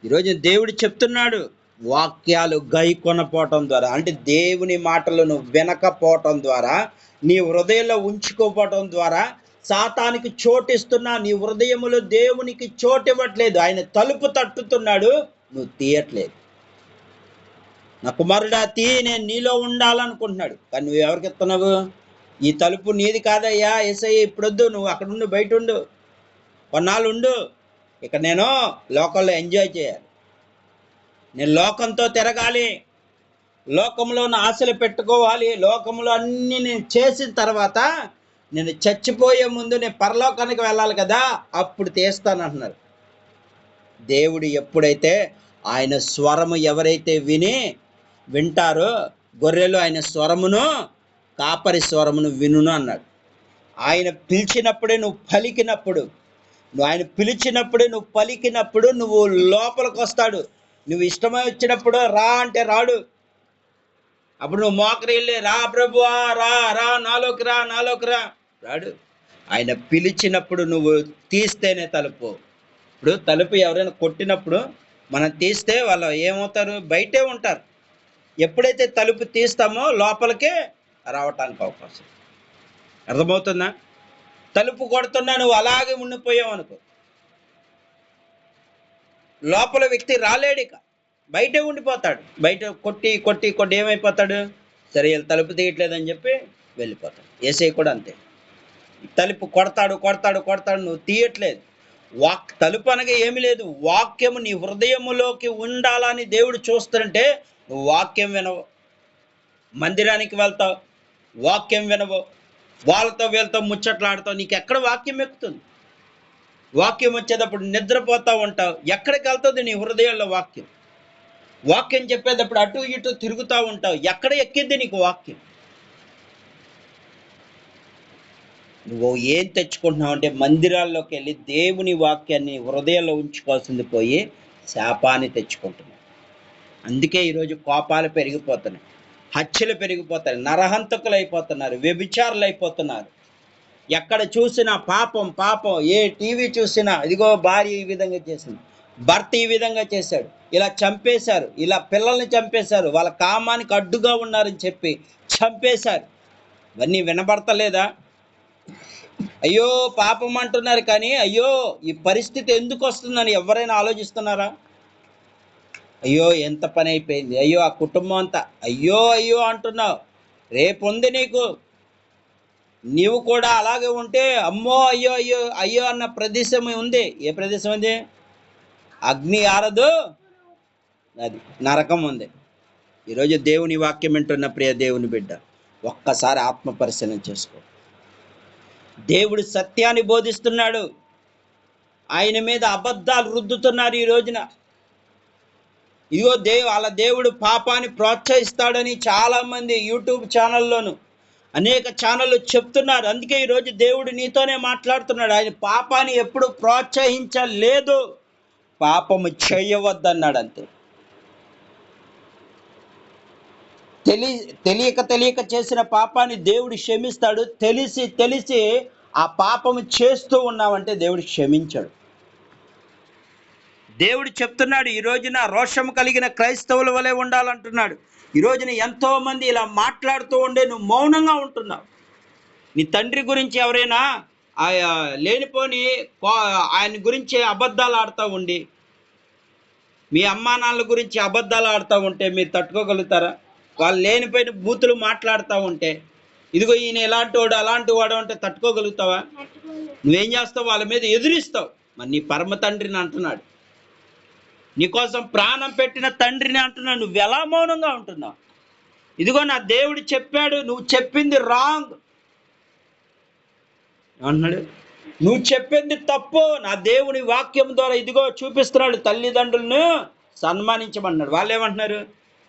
A: ఈరోజు దేవుడు చెప్తున్నాడు, వాక్యాలు గైకొనపోవటం ద్వారా, అంటే దేవుని మాటలను వినకపోవటం ద్వారా, నీ హృదయంలో ఉంచుకోపోవటం ద్వారా సాతానికి చోటిస్తున్నా. నీ హృదయములో దేవునికి చోటు ఇవ్వట్లేదు. ఆయన తలుపు తట్టుతున్నాడు, నువ్వు తీయట్లేదు. నా కుమారుడా తీ, నేను నీలో ఉండాలనుకుంటున్నాడు. కానీ నువ్వు ఎవరికి ఇస్తున్నావు? ఈ తలుపు నీది కాదయ్యా యేసయ్య, ఇప్పుడొద్దు, నువ్వు అక్కడ ఉండు, బయట ఉండు, కొన్నాళ్ళు ఉండు, ఇక నేను లోకంలో ఎంజాయ్ చేయాలి, నేను లోకంతో తిరగాలి, లోకంలో నా ఆశలు పెట్టుకోవాలి, లోకంలో అన్నీ నేను చేసిన తర్వాత నేను చచ్చిపోయే ముందు నేను పరలోకానికి వెళ్ళాలి కదా, అప్పుడు తీస్తానంటున్నారు. దేవుడు ఎప్పుడైతే ఆయన స్వరము ఎవరైతే వింటారో, గొర్రెలు ఆయన స్వరమును కాపరి స్వరమును వినును అన్నాడు. ఆయన పిలిచినప్పుడే నువ్వు పలికినప్పుడు, ఆయన పిలిచినప్పుడే నువ్వు పలికినప్పుడు నువ్వు లోపలికి వస్తాడు. నువ్వు ఇష్టమై వచ్చినప్పుడు రా అంటే రాడు. అప్పుడు నువ్వు మోకరిల్లి రా ప్రభువా రా రా నాలోకి రా నాలోకి రా రాడు. ఆయన పిలిచినప్పుడు నువ్వు తీస్తేనే తలుపు. ఇప్పుడు తలుపు ఎవరైనా కొట్టినప్పుడు మనం తీస్తే వాళ్ళు ఏమవుతారు? బయటే ఉంటారు. ఎప్పుడైతే తలుపు తీస్తామో లోపలికే రావటానికి అవకాశం. అర్థమవుతుందా? తలుపు కొడుతున్నా నువ్వు అలాగే ఉండిపోయావు అనుకో, లోపల వ్యక్తి రాలేడు, ఇక బయటే ఉండిపోతాడు. బయట కొట్టి కొట్టి కొట్టి ఏమైపోతాడు? సరే తలుపు తీయట్లేదని చెప్పి వెళ్ళిపోతాడు. ఏసై కూడా అంతే, తలుపు కొడతాడు కొడతాడు కొడతాడు, నువ్వు తీయట్లేదు. తలుపు అనగా ఏమి లేదు, వాక్యము నీ హృదయములోకి ఉండాలని దేవుడు చూస్తుంటే నువ్వు వాక్యం వినవు. మందిరానికి వెళ్తావు, వాక్యం వినవు. వాళ్ళతో వీళ్ళతో ముచ్చట్లాడుతావు, నీకు ఎక్కడ వాక్యం ఎక్కుతుంది? వాక్యం వచ్చేటప్పుడు నిద్రపోతూ ఉంటావు. ఎక్కడికి వెళ్తుంది నీ హృదయంలో వాక్యం? వాక్యం చెప్పేటప్పుడు అటు ఇటు తిరుగుతూ ఉంటావు. ఎక్కడ ఎక్కింది నీకు వాక్యం? నువ్వు ఏం తెచ్చుకుంటున్నావు అంటే మందిరాల్లోకి వెళ్ళి దేవుని వాక్యాన్ని హృదయంలో ఉంచుకోవాల్సింది పోయి శాపాన్ని తెచ్చుకుంటున్నావు. అందుకే ఈరోజు కోపాలు పెరిగిపోతున్నాయి, హత్యలు పెరిగిపోతాయి, నరహంతకులు అయిపోతున్నారు, వ్యభిచారులు అయిపోతున్నారు. ఎక్కడ చూసినా పాపం పాపం. ఏ టీవీ చూసినా ఇదిగో భార్య ఈ విధంగా చేసింది, భర్త ఈ విధంగా చేశాడు, ఇలా చంపేశారు, ఇలా పిల్లల్ని చంపేశారు, వాళ్ళ కామానికి అడ్డుగా ఉన్నారని చెప్పి చంపేశారు. ఇవన్నీ వినబడతలేదా? అయ్యో పాపం అంటున్నారు కానీ అయ్యో ఈ పరిస్థితి ఎందుకు వస్తుందని ఎవరైనా ఆలోచిస్తున్నారా? అయ్యో ఎంత పని అయిపోయింది, అయ్యో ఆ కుటుంబం అంతా అయ్యో అయ్యో అంటున్నావు. రేపు ఉంది నీకు, నీవు కూడా అలాగే ఉంటే అమ్మో అయ్యో అయ్యో అయ్యో అన్న ప్రదేశం ఉంది. ఏ ప్రదేశం ఉంది? అగ్ని ఆరదు, అది నరకం ఉంది. ఈరోజు దేవుని వాక్యం వింటున్న ప్రియ దేవుని బిడ్డ, ఒక్కసారి ఆత్మ పరిశీలన చేసుకో. దేవుడు సత్యాన్ని బోధిస్తున్నాడు, ఆయన మీద అబద్ధాలు రుద్దుతున్నారు ఈ రోజున. ఇదిగో వాళ్ళ దేవుడు పాపాన్ని ప్రోత్సహిస్తాడని చాలామంది యూట్యూబ్ ఛానల్లోను అనేక ఛానళ్ళు చెప్తున్నారు. అందుకే ఈరోజు దేవుడు నీతోనే మాట్లాడుతున్నాడు. ఆయన పాపాన్ని ఎప్పుడు ప్రోత్సహించలేదు, పాపము చేయవద్దన్నాడు అంతే. తెలియక చేసిన పాపాన్ని దేవుడు క్షమిస్తాడు. తెలిసి ఆ పాపము చేస్తూ ఉన్నావంటే దేవుడు క్షమించాడు. దేవుడు చెప్తున్నాడు, ఈ రోజున రోషము కలిగిన క్రైస్తవుల వలె ఉండాలంటున్నాడు. ఈ రోజున ఎంతోమంది ఇలా మాట్లాడుతూ ఉండే నువ్వు మౌనంగా ఉంటున్నావు. నీ తండ్రి గురించి ఎవరైనా లేనిపోని ఆయన గురించి అబద్ధాలు ఆడుతూ ఉండి, మీ అమ్మా నాన్నల గురించి అబద్ధాలు ఆడుతూ ఉంటే మీరు తట్టుకోగలుగుతారా? వాళ్ళు లేనిపోయిన బూతులు మాట్లాడుతూ ఉంటే, ఇదిగో ఈయన ఎలాంటి వాడు అలాంటి వాడు అంటే తట్టుకోగలుగుతావా? నువ్వేం చేస్తావు? వాళ్ళ మీద ఎదురిస్తావు. మరి నీ పరమ తండ్రిని అంటున్నాడు, నీకోసం ప్రాణం పెట్టిన తండ్రిని అంటున్నాడు, నువ్వు ఎలా మౌనంగా ఉంటున్నావు? ఇదిగో నా దేవుడు చెప్పాడు, నువ్వు చెప్పింది రాంగ్ అన్నాడు, నువ్వు చెప్పింది తప్పు. నా దేవుని వాక్యం ద్వారా ఇదిగో చూపిస్తున్నాడు, తల్లిదండ్రులను సన్మానించమన్నాడు. వాళ్ళు ఏమంటున్నారు?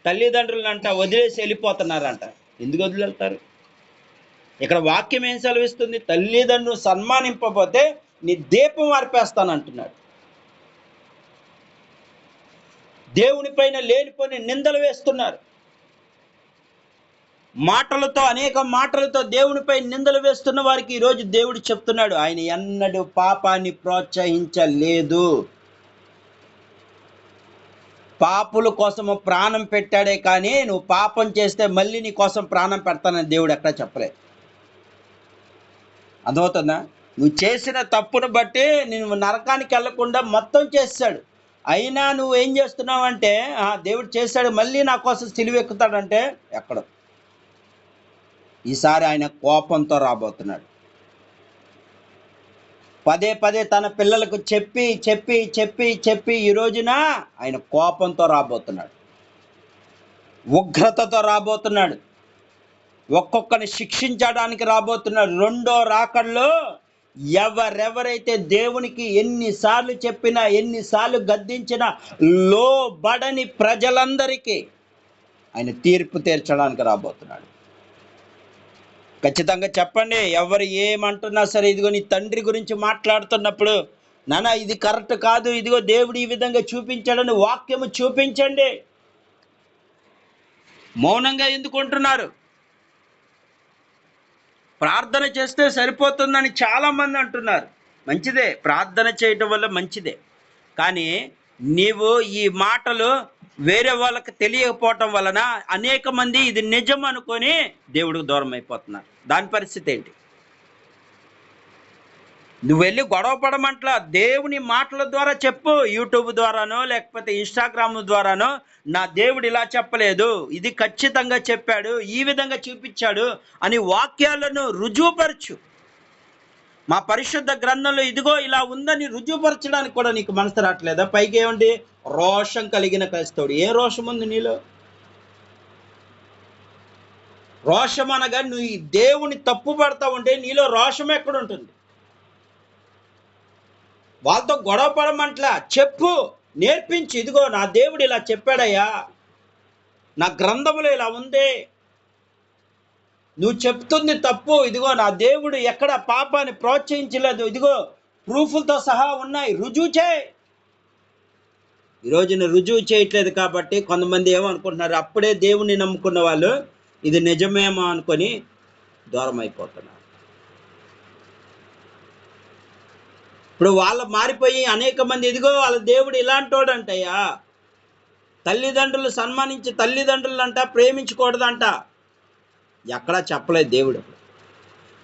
A: తల్లిదండ్రులను వదిలేసి వెళ్ళిపోతున్నారంట. ఎందుకు వదిలేళ్తారు? ఇక్కడ వాక్యం ఏం సెలవిస్తుంది? తల్లిదండ్రులు సన్మానింపకపోతే నీ దీపం వార్పేస్తానంటున్నాడు. దేవుని పైన లేనిపోని నిందలు వేస్తున్నారు. మాటలతో, అనేక మాటలతో దేవునిపై నిందలు వేస్తున్న వారికి ఈరోజు దేవుడు చెప్తున్నాడు, ఆయన ఎన్నడూ పాపాన్ని ప్రోత్సహించలేదు. పాపుల కోసము ప్రాణం పెట్టాడే కానీ నువ్వు పాపం చేస్తే మళ్ళీ నీ కోసం ప్రాణం పెడతానని దేవుడు ఎక్కడా చెప్పలేదు. అర్థమవుతుందా? నువ్వు చేసిన తప్పును బట్టి నువ్వు నరకానికి వెళ్లకుండా మొత్తం చేశాడు. అయినా నువ్వు ఏం చేస్తున్నావు అంటే దేవుడు చేశాడు మళ్ళీ నా కోసం సిలువెక్కుతాడంటే ఎక్కడ? ఈసారి ఆయన కోపంతో రాబోతున్నాడు. పదే పదే తన పిల్లలకు చెప్పి చెప్పి చెప్పి చెప్పి ఈ రోజున ఆయన కోపంతో రాబోతున్నాడు, ఉగ్రతతో రాబోతున్నాడు, ఒక్కొక్కరిని శిక్షించడానికి రాబోతున్నాడు. రెండో రాకడలో ఎవరెవరైతే దేవునికి ఎన్నిసార్లు చెప్పినా ఎన్నిసార్లు గద్దించినా లోబడని ప్రజలందరికీ ఆయన తీర్పు తీర్చడానికి రాబోతున్నాడు. ఖచ్చితంగా చెప్పండి. ఎవరు ఏమంటున్నా సరే, ఇదిగో నీ తండ్రి గురించి మాట్లాడుతున్నప్పుడు, నాన్న ఇది కరెక్ట్ కాదు, ఇదిగో దేవుడు ఈ విధంగా చూపించాడని వాక్యము చూపించండి. మౌనంగా ఎందుకు ఉంటున్నారు? ప్రార్థన చేస్తే సరిపోతుందని చాలామంది అంటున్నారు. మంచిదే, ప్రార్థన చేయటం వల్ల మంచిదే. కానీ నీవు ఈ మాటలు వేరే వాళ్ళకి తెలియకపోవటం వలన అనేక మంది ఇది నిజం అనుకొని దేవుడికి దూరం అయిపోతున్నారు. దాని పరిస్థితి ఏంటి? నువ్వు వెళ్ళి గొడవ పడమంట్లా, దేవుని మాటల ద్వారా చెప్పు. యూట్యూబ్ ద్వారానో లేకపోతే ఇన్స్టాగ్రామ్ ద్వారానో, నా దేవుడు ఇలా చెప్పలేదు, ఇది ఖచ్చితంగా చెప్పాడు, ఈ విధంగా చూపించాడు అని వాక్యాలను రుజువుపరచు. మా పరిశుద్ధ గ్రంథంలో ఇదిగో ఇలా ఉందని రుజువుపరచడానికి కూడా నీకు మనసు రావట్లేదా? పైకి ఏమండి, రోషం కలిగిన క్రైస్తవుడు. ఏ రోషం ఉంది నీలో? రోషం అనగా నువ్వు ఈ దేవుని తప్పు పడతా ఉంటే నీలో రోషం ఎక్కడుంటుంది? వాళ్ళతో గొడవ పడమంట్లా, చెప్పు, నేర్పించు. ఇదిగో నా దేవుడు ఇలా చెప్పాడయ్యా, నా గ్రంథములో ఇలా ఉంది, నువ్వు చెప్తుంది తప్పు, ఇదిగో నా దేవుడు ఎక్కడ పాపాన్ని ప్రోత్సహించలేదు, ఇదిగో ప్రూఫ్లతో సహా ఉన్నాయి, రుజువు చేయి. ఈరోజున రుజువు చేయట్లేదు కాబట్టి కొంతమంది ఏమనుకుంటున్నారు, అప్పుడే దేవుణ్ణి నమ్ముకున్న వాళ్ళు ఇది నిజమేమో అనుకొని దూరం అయిపోతున్నారు. ఇప్పుడు వాళ్ళు మారిపోయి అనేక మంది ఇదిగో వాళ్ళ దేవుడు ఇలాంటోడు అంటయ్యా, తల్లిదండ్రులు సన్మానించి తల్లిదండ్రులు అంట ప్రేమించకూడదంట. ఎక్కడా చెప్పలేదు దేవుడు.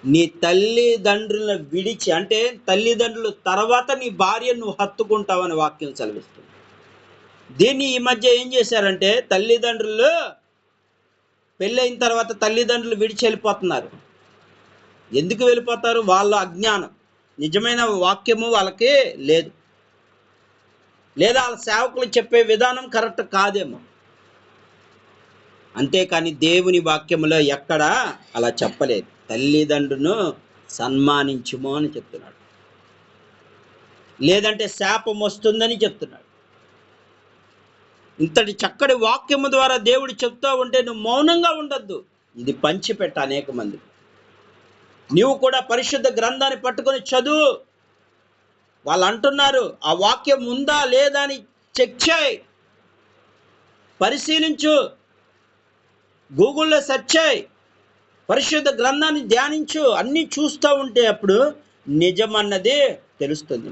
A: నీ తల్లిదండ్రులను విడిచి, అంటే తల్లిదండ్రుల తర్వాత నీ భార్యను నువ్వు హత్తుకుంటావని వాక్యం సెలవిస్తుంది. దీన్ని ఈ మధ్య ఏం చేశారంటే, తల్లిదండ్రులు పెళ్ళైన తర్వాత తల్లిదండ్రులు విడిచి వెళ్ళిపోతున్నారు. ఎందుకు వెళ్ళిపోతారు? వాళ్ళ అజ్ఞానం, నిజమైన వాక్యము వాళ్ళకి లేదు, లేదా వాళ్ళ సేవకులు చెప్పే విధానం కరెక్ట్ కాదేమో. అంతేకాని దేవుని వాక్యములో ఎక్కడా అలా చెప్పలేదు. తల్లిదండ్రులను సన్మానించుము అని చెప్తున్నాడు, లేదంటే శాపం వస్తుందని చెప్తున్నాడు. ఇంతటి చక్కటి వాక్యము ద్వారా దేవుడు చెప్తా ఉంటే నువ్వు మౌనంగా ఉండద్దు. ఇది పంచిపెట్ట అనేక మంది. నీవు కూడా పరిశుద్ధ గ్రంథాన్ని పట్టుకొని చదువు. వాళ్ళు అంటున్నారు, ఆ వాక్యం ఉందా లేదా అని చెక్ చేయి, పరిశీలించు, గూగుల్లో సెర్చ్ చేయి, పరిశుద్ధ గ్రంథాన్ని ధ్యానించు. అన్నీ చూస్తూ ఉంటే అప్పుడు నిజమన్నది తెలుస్తుంది.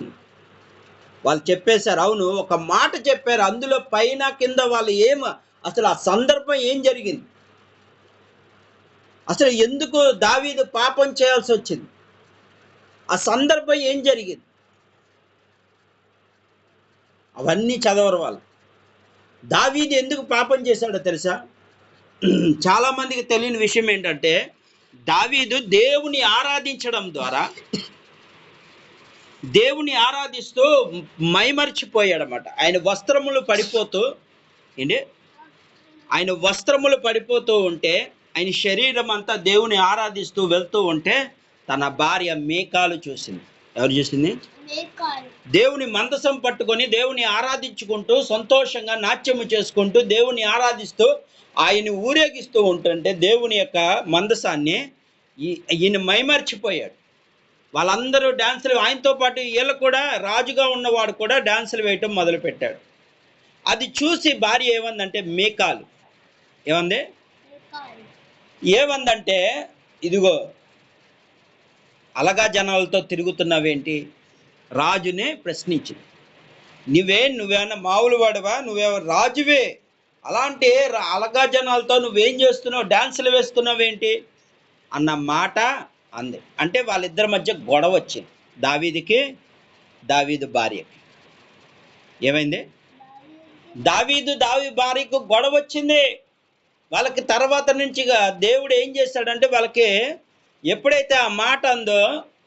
A: వాళ్ళు చెప్పేశారు, అవును, ఒక మాట చెప్పారు, అందులో పైన కింద వాళ్ళు అసలు ఆ సందర్భం ఏం జరిగింది, అసలు ఎందుకు దావీదు పాపం చేయాల్సి వచ్చింది, ఆ సందర్భం ఏం జరిగింది, అవన్నీ చదవరు వాళ్ళు. దావీదు ఎందుకు పాపం చేశాడో తెలుసా? చాలామందికి తెలియని విషయం ఏంటంటే, దావీదు దేవుని ఆరాధించడం ద్వారా, దేవుని ఆరాధిస్తూ మైమర్చిపోయాడనమాట. ఆయన వస్త్రములు పడిపోతూ ఉంటే, ఆయన శరీరం అంతా దేవుని ఆరాధిస్తూ వెళ్తూ ఉంటే తన భార్య మీకాలు చూసింది. ఎవరు చూసింది? దేవుని మందసం పట్టుకొని దేవుని ఆరాధించుకుంటూ సంతోషంగా నాట్యము చేసుకుంటూ దేవుని ఆరాధిస్తూ ఆయన్ని ఊరేగిస్తూ ఉంటుంటే దేవుని యొక్క మందసాన్ని ఈయన మైమర్చిపోయాడు. వాళ్ళందరూ డాన్సులు, ఆయనతో పాటు వీళ్ళు కూడా, రాజుగా ఉన్నవాడు కూడా డాన్సులు వేయటం మొదలుపెట్టాడు. అది చూసి భార్య ఏమందంటే, మీకాలు ఏమందంటే, ఇదిగో అలగా జనాలతో తిరుగుతున్నావేంటి? రాజునే ప్రశ్నించింది. నువ్వేమన్నా మామూలు వాడివా? నువ్వేమో రాజువే, అలాంటి అలగా జనాలతో నువ్వేం చేస్తున్నావు, డాన్సులు వేస్తున్నావేంటి అన్న మాట అంది. అంటే వాళ్ళిద్దరి మధ్య గొడవ వచ్చింది. దావీదు భార్యకి ఏమైంది? దావి భార్యకు గొడవ వచ్చింది. వాళ్ళకి తర్వాత నుంచిగా దేవుడు ఏం చేశాడంటే, వాళ్ళకి ఎప్పుడైతే ఆ మాట అందో,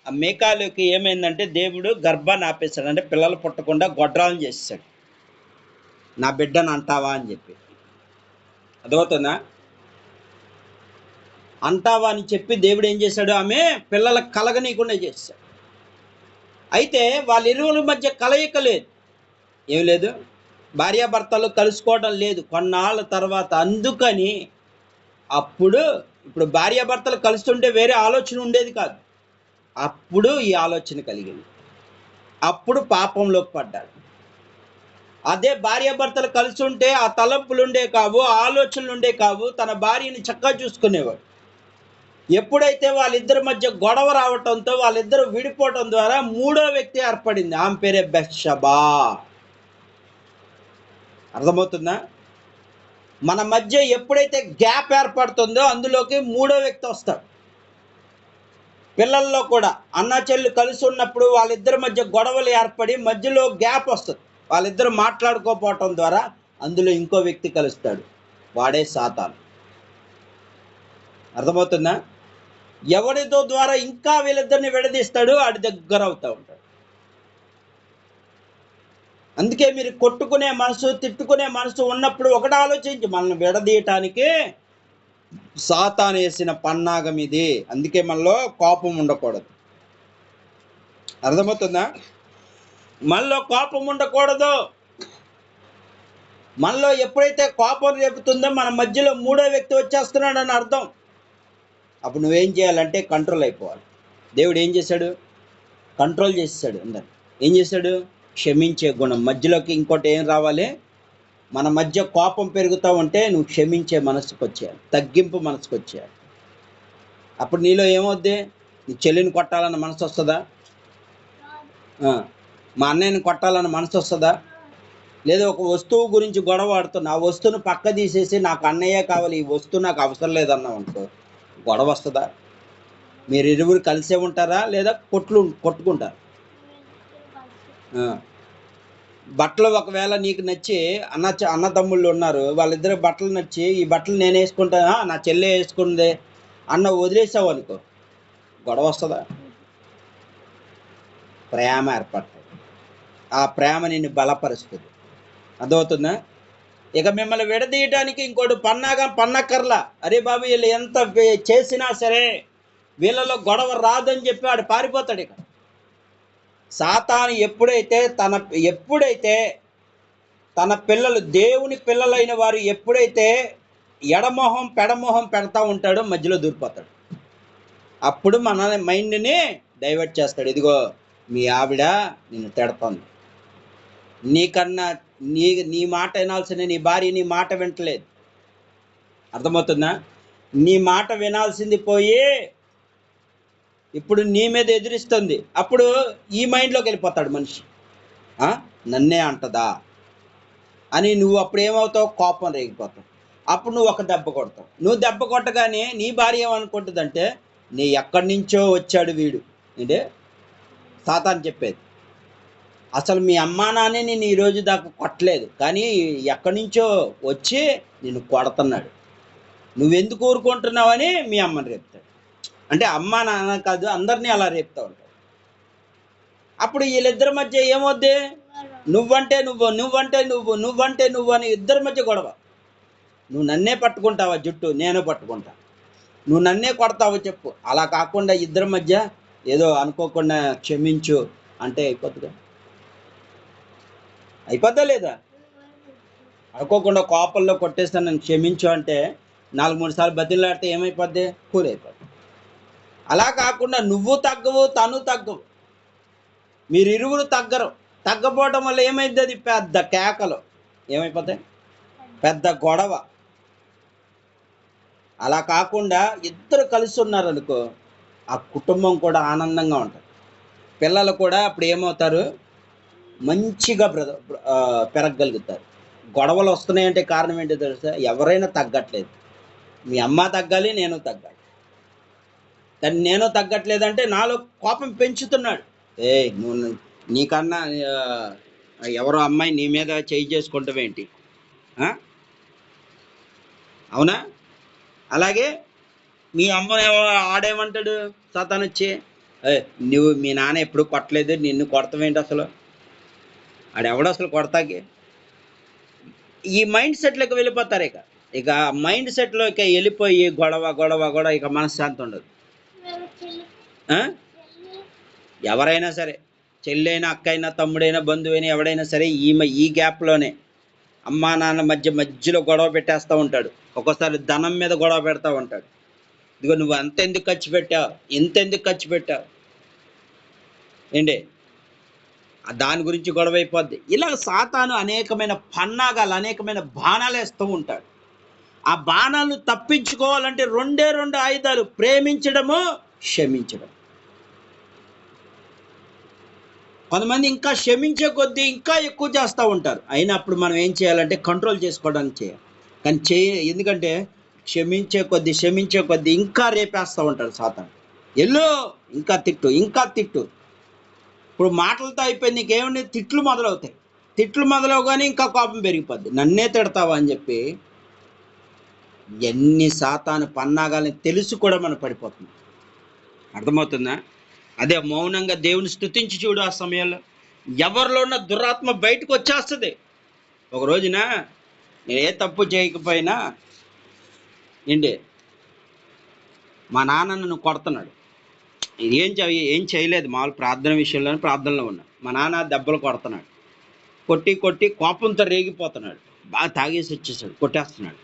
A: ఆ మీకాలుకి ఏమైందంటే దేవుడు గర్భాన్ని ఆపేశాడు. అంటే పిల్లలు పుట్టకుండా గొడ్రాలను చేసేసాడు. నా బిడ్డను అంటావా అని చెప్పి. అర్థమవుతుందా? అంటావా అని చెప్పి దేవుడు ఏం చేశాడు, ఆమె పిల్లలకు కలగనీయకుండా చేశాడు. అయితే వాళ్ళిరువుల మధ్య కలయిక లేదు, ఏం లేదు, భార్యాభర్తలు కలుసుకోవడం లేదు కొన్నాళ్ళ తర్వాత. అందుకని అప్పుడు ఇప్పుడు భార్యాభర్తలు కలుస్తుంటే వేరే ఆలోచన ఉండేది కాదు. అప్పుడు ఈ ఆలోచన కలిగింది. అప్పుడు పాపంలోకి పడ్డాడు. అదే భార్యాభర్తలు కలిసి ఉంటే ఆ తలంపులు ఉండే కావు, ఆలోచనలు ఉండే కావు. తన భార్యని చక్కగా చూసుకునేవాడు. ఎప్పుడైతే వాళ్ళిద్దరి మధ్య గొడవ రావటంతో వాళ్ళిద్దరు విడిపోవటం ద్వారా మూడో వ్యక్తి ఏర్పడింది. ఆమె పేరే బెత్షెబా. అర్థమవుతుందా? మన మధ్య ఎప్పుడైతే గ్యాప్ ఏర్పడుతుందో అందులోకి మూడో వ్యక్తి వస్తాడు. పిల్లల్లో కూడా అన్న చెల్లి కలిసి ఉన్నప్పుడు వాళ్ళిద్దరి మధ్య గొడవలు ఏర్పడి మధ్యలో గ్యాప్ వస్తుంది. వాళ్ళిద్దరు మాట్లాడుకోపోవటం ద్వారా అందులో ఇంకో వ్యక్తి కలుస్తాడు. వాడే సాతాను. అర్థమవుతుందా? ఎవరితో ద్వారా ఇంకా వీళ్ళిద్దరిని విడదీస్తాడు, ఆడి దగ్గర అవుతూ ఉంటాడు. అందుకే మీరు కొట్టుకునే మనసు, తిట్టుకునే మనసు ఉన్నప్పుడు ఒకటి ఆలోచించి, మనల్ని విడదీయటానికి సాతాను వేసిన పన్నాగం ఇది. అందుకే మనలో కోపం ఉండకూడదు. అర్థమవుతుందా? మనలో కోపం ఉండకూడదు. మనలో ఎప్పుడైతే కోపం రేపుతుందో మన మధ్యలో మూడో వ్యక్తి వచ్చేస్తున్నాడు అని అర్థం. అప్పుడు నువ్వేం చేయాలంటే కంట్రోల్ అయిపోవాలి. దేవుడు ఏం చేశాడు? కంట్రోల్ చేసాడు. అందరు ఏం చేశాడు? క్షమించే గుణం. మధ్యలోకి ఇంకోటి ఏం రావాలి? మన మధ్య కోపం పెరుగుతూ ఉంటే నువ్వు క్షమించే మనసుకు వచ్చేయాలి, తగ్గింపు మనసుకు వచ్చేయాలి. అప్పుడు నీలో ఏమవుద్ది? నీ చెల్లిని కొట్టాలన్న మనసు వస్తుందా? మా అన్నయ్యని కొట్టాలన్న మనసు వస్తుందా? లేదా ఒక వస్తువు గురించి గొడవ ఆడుతున్నా, ఆ వస్తువును పక్క తీసేసి నాకు అన్నయ్యే కావాలి, ఈ వస్తువు నాకు అవసరం లేదన్నావు అనుకో, గొడవ వస్తుందా? మీరు ఇరువురు కలిసే ఉంటారా లేదా కొట్టుకుంటారా? బట్టలు ఒకవేళ నీకు నచ్చి అన్నదమ్ముళ్ళు ఉన్నారు, వాళ్ళిద్దరు బట్టలు నచ్చి ఈ బట్టలు నేను వేసుకుంటానా, నా చెల్లె వేసుకుందే అన్న వదిలేసావు అనుకో, గొడవ వస్తుందా? ప్రేమ ఏర్పడుతుంది. ఆ ప్రేమ నిన్ను బలపరుస్తుంది. అర్థమవుతుందా? ఇక మిమ్మల్ని విడదీయటానికి ఇంకోటి పన్నక్కర్లా. అరే బాబు వీళ్ళు ఎంత చేసినా సరే వీళ్ళలో గొడవ రాదని చెప్పి వాడు పారిపోతాడు. ఇక సాతాను ఎప్పుడైతే తన పిల్లలు, దేవుని పిల్లలైన వారు ఎప్పుడైతే ఎడమొహం పెడమొహం పెడతా ఉంటాడో మధ్యలో దూరిపోతాడు. అప్పుడు మన మైండ్ని డైవర్ట్ చేస్తాడు. ఇదిగో మీ ఆవిడ నిన్ను తిడతాను, నీకన్నా నీ మాట వినాల్సిన నీ భార్య నీ మాట వింటలేదు. అర్థమవుతుందా? నీ మాట వినాల్సింది పోయి ఇప్పుడు నీ మీద ఎదిరిస్తుంది. అప్పుడు ఈ మైండ్లోకి వెళ్ళిపోతాడు మనిషి. నన్నే అంటదా అని నువ్వు అప్పుడు ఏమవుతావు? కోపం రేగిపోతావు. అప్పుడు నువ్వు ఒక దెబ్బ కొడతావు. నువ్వు దెబ్బ కొట్టగానే నీ భార్య ఏమనుకుంటుందంటే, నీ ఎక్కడి నుంచో వచ్చాడు వీడు. అంటే సాతాను చెప్పేది, అసలు మీ అమ్మా నాన్నే నేను ఈరోజు దాకా కొట్టలేదు, కానీ ఎక్కడి నుంచో వచ్చి నిన్ను కొడుతున్నాడు, నువ్వెందుకు ఊరుకుంటున్నావని మీ అమ్మని రేపుతాడు. అంటే అమ్మ నాన్న కాదు, అందరినీ అలా రేపుతూ ఉంటాడు. అప్పుడు వీళ్ళిద్దరి మధ్య ఏమవుద్ది? నువ్వంటే నువ్వు అని ఇద్దరి మధ్య గొడవ. నువ్వు నన్నే పట్టుకుంటావా జుట్టు, నేను పట్టుకుంటా, నువ్వు నన్నే కొడతావో చెప్పు. అలా కాకుండా ఇద్దరి మధ్య ఏదో అనుకోకుండా క్షమించు అంటే అయిపోద్దా లేదా? అనుకోకుండా కోపంలో కొట్టేస్తాను నన్ను క్షమించు అంటే 4-3 సార్లు బతిలాడితే ఏమైపోద్ది? కూల్ అయిపోద్ది. అలా కాకుండా నువ్వు తగ్గవు, తను తగ్గవు, మీరు ఇరువురు తగ్గపోవడం వల్ల ఏమైంది? అది పెద్ద కేకలు ఏమైపోతాయి, పెద్ద గొడవ. అలా కాకుండా ఇద్దరు కలిసి ఉన్నారనుకో, ఆ కుటుంబం కూడా ఆనందంగా ఉంటుంది. పిల్లలు కూడా అప్పుడు ఏమవుతారు? మంచిగా పెరగగలుగుతారు. గొడవలు వస్తున్నాయంటే కారణం ఏంటో తెలుసా? ఎవరైనా తగ్గట్లేదు. మీ అమ్మ తగ్గాలి, నేను తగ్గాలి. కానీ నేను తగ్గట్లేదంటే నాలో కోపం పెంచుతున్నాడు. నువ్వు నీకన్నా ఎవరో అమ్మాయి నీ మీద చేయి చేసుకుంటావేంటి? అవునా? అలాగే మీ అమ్మ ఆడేమంటాడు సాతాను వచ్చి, నువ్వు మీ నాన్న ఎప్పుడు కొట్టలేదు, నిన్ను కొడతావేంటి అసలు, ఆడెవడు అసలు కొడతాకి? ఈ మైండ్ సెట్లోకి వెళ్ళిపోతారు. ఇక మైండ్ సెట్లోకి వెళ్ళిపోయి గొడవ ఇక మనశ్శాంతి ఉండదు. ఎవరైనా సరే, చెల్లైనా అక్కైనా తమ్ముడైనా బంధువైనా ఎవడైనా సరే ఈ గ్యాప్లోనే అమ్మా నాన్న మధ్యలో గొడవ పెట్టేస్తూ ఉంటాడు. ఒక్కోసారి ధనం మీద గొడవ పెడతా ఉంటాడు. ఇదిగో నువ్వు అంత ఎందుకు ఖర్చు పెట్టావు, ఇంత ఎందుకు ఖర్చు పెట్టావు ఏంటి, దాని గురించి గొడవ అయిపోద్ది. ఇలా సాతాను అనేకమైన పన్నాగాలు, అనేకమైన బాణాలు వేస్తూ ఉంటాడు. ఆ బాణాలు తప్పించుకోవాలంటే రెండు ఆయుధాలు: ప్రేమించడము, క్షమించడం. కొంతమంది ఇంకా క్షమించే కొద్దీ ఇంకా ఎక్కువ చేస్తూ ఉంటారు. అయినప్పుడు మనం ఏం చేయాలంటే కంట్రోల్ చేసుకోవడానికి చేయాలి. కానీ ఎందుకంటే క్షమించే కొద్దీ ఇంకా రేపేస్తూ ఉంటాడు సాతాను. ఎల్లో ఇంకా తిట్టు, ఇంకా తిట్టు. ఇప్పుడు మాటలతో అయిపోయింది, నీకేమండి తిట్లు మొదలవుతాయి. తిట్లు మొదలవగానే ఇంకా కోపం పెరిగిపోద్ది. నన్నే తిడతావా అని చెప్పి ఎన్ని సాతాను పన్నాగాలని తెలిసి కూడా మనం పడిపోతుంది. అర్థమవుతుందా? అదే మౌనంగా దేవుని స్తుతించి చూడు. ఆ సమయంలో ఎవరిలో ఉన్న దురాత్మ బయటకు వచ్చేస్తుంది. ఒక రోజున నేను ఏ తప్పు చేయకపోయినా ఏంటి, మా నాన్న నన్ను కొడుతున్నాడు. ఏం చేయలేదు, మామూలు ప్రార్థన విషయంలోనే ప్రార్థనలో ఉన్నా. మా నాన్న దెబ్బలు కొడుతున్నాడు. కొట్టి కోపంతో రేగిపోతున్నాడు. బాగా తాగేసి వచ్చేసాడు, కొట్టేస్తున్నాడు.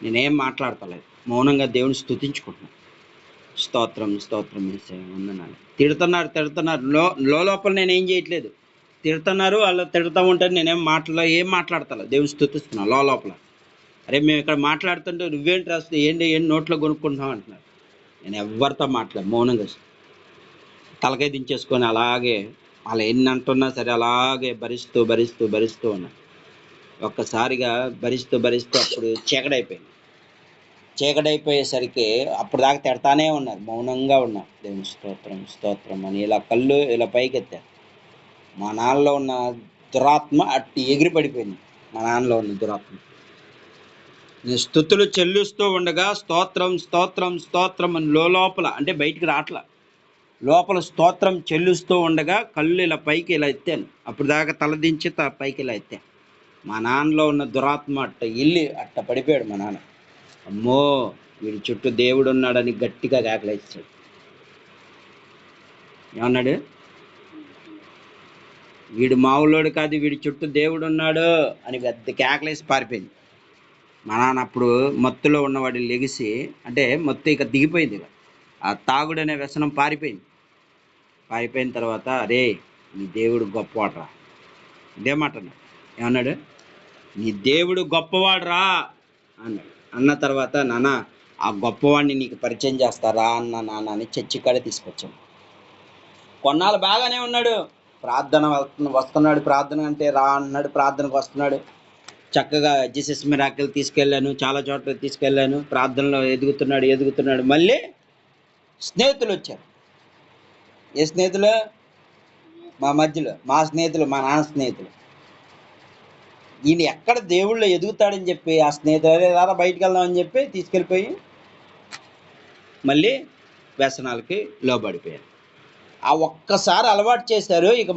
A: నేనేం మాట్లాడతలేదు, మౌనంగా దేవుని స్తుతించుకుంటున్నాను. స్తోత్రం స్తోత్రం వందనాలు. తిడుతున్నారు లోపల నేనేం చేయట్లేదు. తిడుతున్నారు, వాళ్ళు తిడుతూ ఉంటారు, నేనేం ఏం మాట్లాడతలే, దేవుని స్తుతిస్తున్నాను లోపల. అరే మేము ఇక్కడ మాట్లాడుతుంటే నువ్వేంటి రాస్తే ఏంటి నోట్లో కొనుక్కుంటున్నావు అంటున్నారు. నేను ఎవరితో మౌనంగా తలకాయ దించేసుకొని అలాగే వాళ్ళు ఎన్ని అంటున్నా సరే అలాగే భరిస్తూ ఉన్నా. ఒక్కసారిగా భరిస్తూ అప్పుడు చీకటైపోయేసరికి అప్పుడు దాకా తిడతానే ఉన్నారు, మౌనంగా ఉన్నా. దేవుని స్తోత్రం అని ఇలా కళ్ళు ఇలా పైకెత్తారు. మా నాన్నలో ఉన్న దురాత్మ అట్టి ఎగిరి పడిపోయింది. మా నాన్నలో ఉన్న దురాత్మ. నేను స్తుతులు చెల్లిస్తూ ఉండగా స్తోత్రం అని లోపల, అంటే బయటికి రావట్లా, లోపల స్తోత్రం చెల్లిస్తూ ఉండగా కళ్ళు ఇలా పైకి ఇలా ఎత్తాను. అప్పుడు దాకా తలదించి పైకి ఇలా ఎత్తాను. మా నాన్నలో ఉన్న దురాత్మ అట్ట పడిపోయాడు మా నాన్న. అమ్మో, వీడి చుట్టూ దేవుడు ఉన్నాడని గట్టిగా కేకలేసాడు. ఏమన్నాడు? వీడు మామూలోడు కాదు, వీడి చుట్టూ దేవుడు ఉన్నాడు అని పెద్ద కేకలేసి పారిపోయింది. మా నాన్న అప్పుడు మత్తులో ఉన్నవాడిని లెగిసి, అంటే మత్తు ఇక దిగిపోయింది, ఇక ఆ తాగుడు అనే వ్యసనం పారిపోయిన తర్వాత, అరే నీ దేవుడు గొప్పవాడరా, ఇదే మాట ఏమన్నాడు, నీ దేవుడు గొప్పవాడురా అన్నాడు. అన్న తర్వాత, నాన్న ఆ గొప్పవాడిని నీకు పరిచయం చేస్తారా అన్న నాన్న అని చర్చి కాడే తీసుకొచ్చాను. కొన్నాళ్ళు బాగానే ఉన్నాడు, వస్తున్నాడు, ప్రార్థన అంటే రా అన్నాడు, ప్రార్థనకు వస్తున్నాడు. చక్కగా జీసస్ మిరాకిల్ తీసుకెళ్ళాను, చాలా చోట్ల తీసుకెళ్ళాను, ప్రార్థనలో ఎదుగుతున్నాడు. మళ్ళీ స్నేహితులు వచ్చారు. ఏ స్నేహితులు? మా మధ్యలో మా స్నేహితులు, మా నాన్న స్నేహితులు. ఈయన ఎక్కడ దేవుళ్ళు ఎదుగుతాడని చెప్పి ఆ స్నేహితులు రారా బయటికి వెళ్దామని చెప్పి తీసుకెళ్ళిపోయి మళ్ళీ వ్యసనాలకి లోబడిపోయారు. ఆ ఒక్కసారి అలవాటు చేశారు. ఇక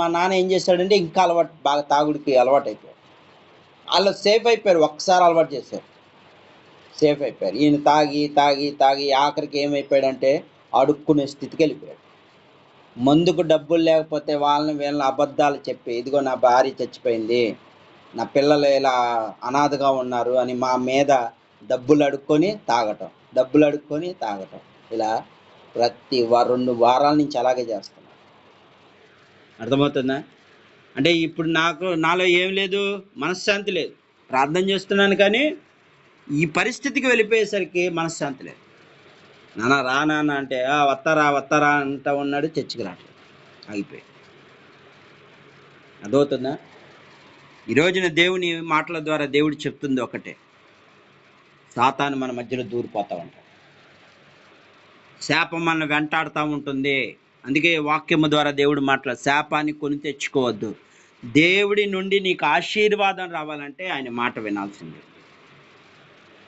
A: మా నాన్న ఏం చేశాడంటే ఇంకా బాగా తాగుడికి అలవాటు అయిపోయారు. వాళ్ళు సేఫ్ అయిపోయారు. ఒక్కసారి అలవాటు చేశారు, సేఫ్ అయిపోయారు. ఈయన తాగి ఆఖరికి ఏమైపోయాడంటే అడుక్కునే స్థితికి వెళ్ళిపోయాడు. మందుకు డబ్బులు లేకపోతే వీళ్ళని అబద్ధాలు చెప్పి, ఇదిగో నా భార్య చచ్చిపోయింది, నా పిల్లలు ఇలా అనాథగా ఉన్నారు అని మా మీద డబ్బులు అడుక్కొని తాగటం, ఇలా ప్రతి 2 వారాల నుంచి అలాగే చేస్తున్నారు. అర్థమవుతుందా? అంటే ఇప్పుడు నాలో ఏం లేదు, మనశ్శాంతి లేదు. ప్రార్థన చేస్తున్నాను కానీ ఈ పరిస్థితికి వెళ్ళిపోయేసరికి మనశ్శాంతి లేదు. నాన్న అంటే వస్తారా అంటా ఉన్నాడు, చర్చికి రావట్లేదు, ఆగిపోయి. అర్థమవుతుందా? ఈ రోజున దేవుని మాటల ద్వారా దేవుడు చెప్తుంది ఒకటే, సాతాను మన మధ్యలో దూరిపోతా ఉంటాడు, శాపం మన వెంటాడుతూ ఉంటుంది. అందుకే వాక్యము ద్వారా దేవుడు శాపాన్ని కొని తెచ్చుకోవద్దు. దేవుడి నుండి నీకు ఆశీర్వాదం రావాలంటే ఆయన మాట వినాల్సిందే.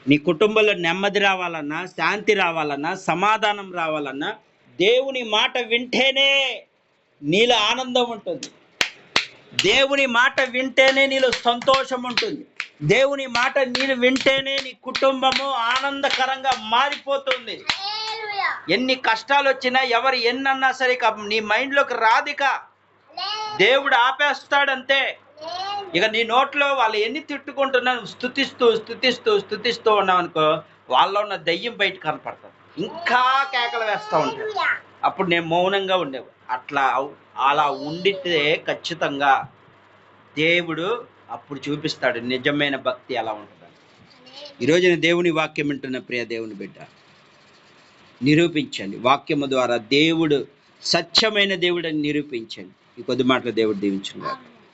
A: నీ కుటుంబంలో నెమ్మది రావాలన్నా, శాంతి రావాలన్నా, సమాధానం రావాలన్నా దేవుని మాట వింటేనే నీలో ఆనందం ఉంటుంది. దేవుని మాట వింటేనే నీలో సంతోషం ఉంటుంది. దేవుని మాట నీరు వింటేనే నీ కుటుంబము ఆనందకరంగా మారిపోతుంది. ఎన్ని కష్టాలు వచ్చినా, ఎవరు ఎన్నన్నా సరే నీ మైండ్లోకి రాదిక. దేవుడు ఆపేస్తాడంతే. ఇక నీ నోట్లో వాళ్ళు ఎన్ని తిట్టుకుంటున్నా స్తుతిస్తూ ఉన్నావు అనుకో, వాళ్ళలో ఉన్న దయ్యం బయట కనపడుతుంది. ఇంకా కేకలు వేస్తూ ఉంటాడు. అప్పుడు నేను మౌనంగా ఉండేవాడు. అలా ఉండితే ఖచ్చితంగా దేవుడు అప్పుడు చూపిస్తాడు నిజమైన భక్తి ఎలా ఉంటుందని. ఈరోజు దేవుని వాక్యం వింటున్న ప్రియ దేవుని బిడ్డ, నిరూపించండి. వాక్యము ద్వారా దేవుడు సత్యమైన దేవుడని నిరూపించండి. ఈ కొద్ది మాటలు దేవుడు దీవించుగాక.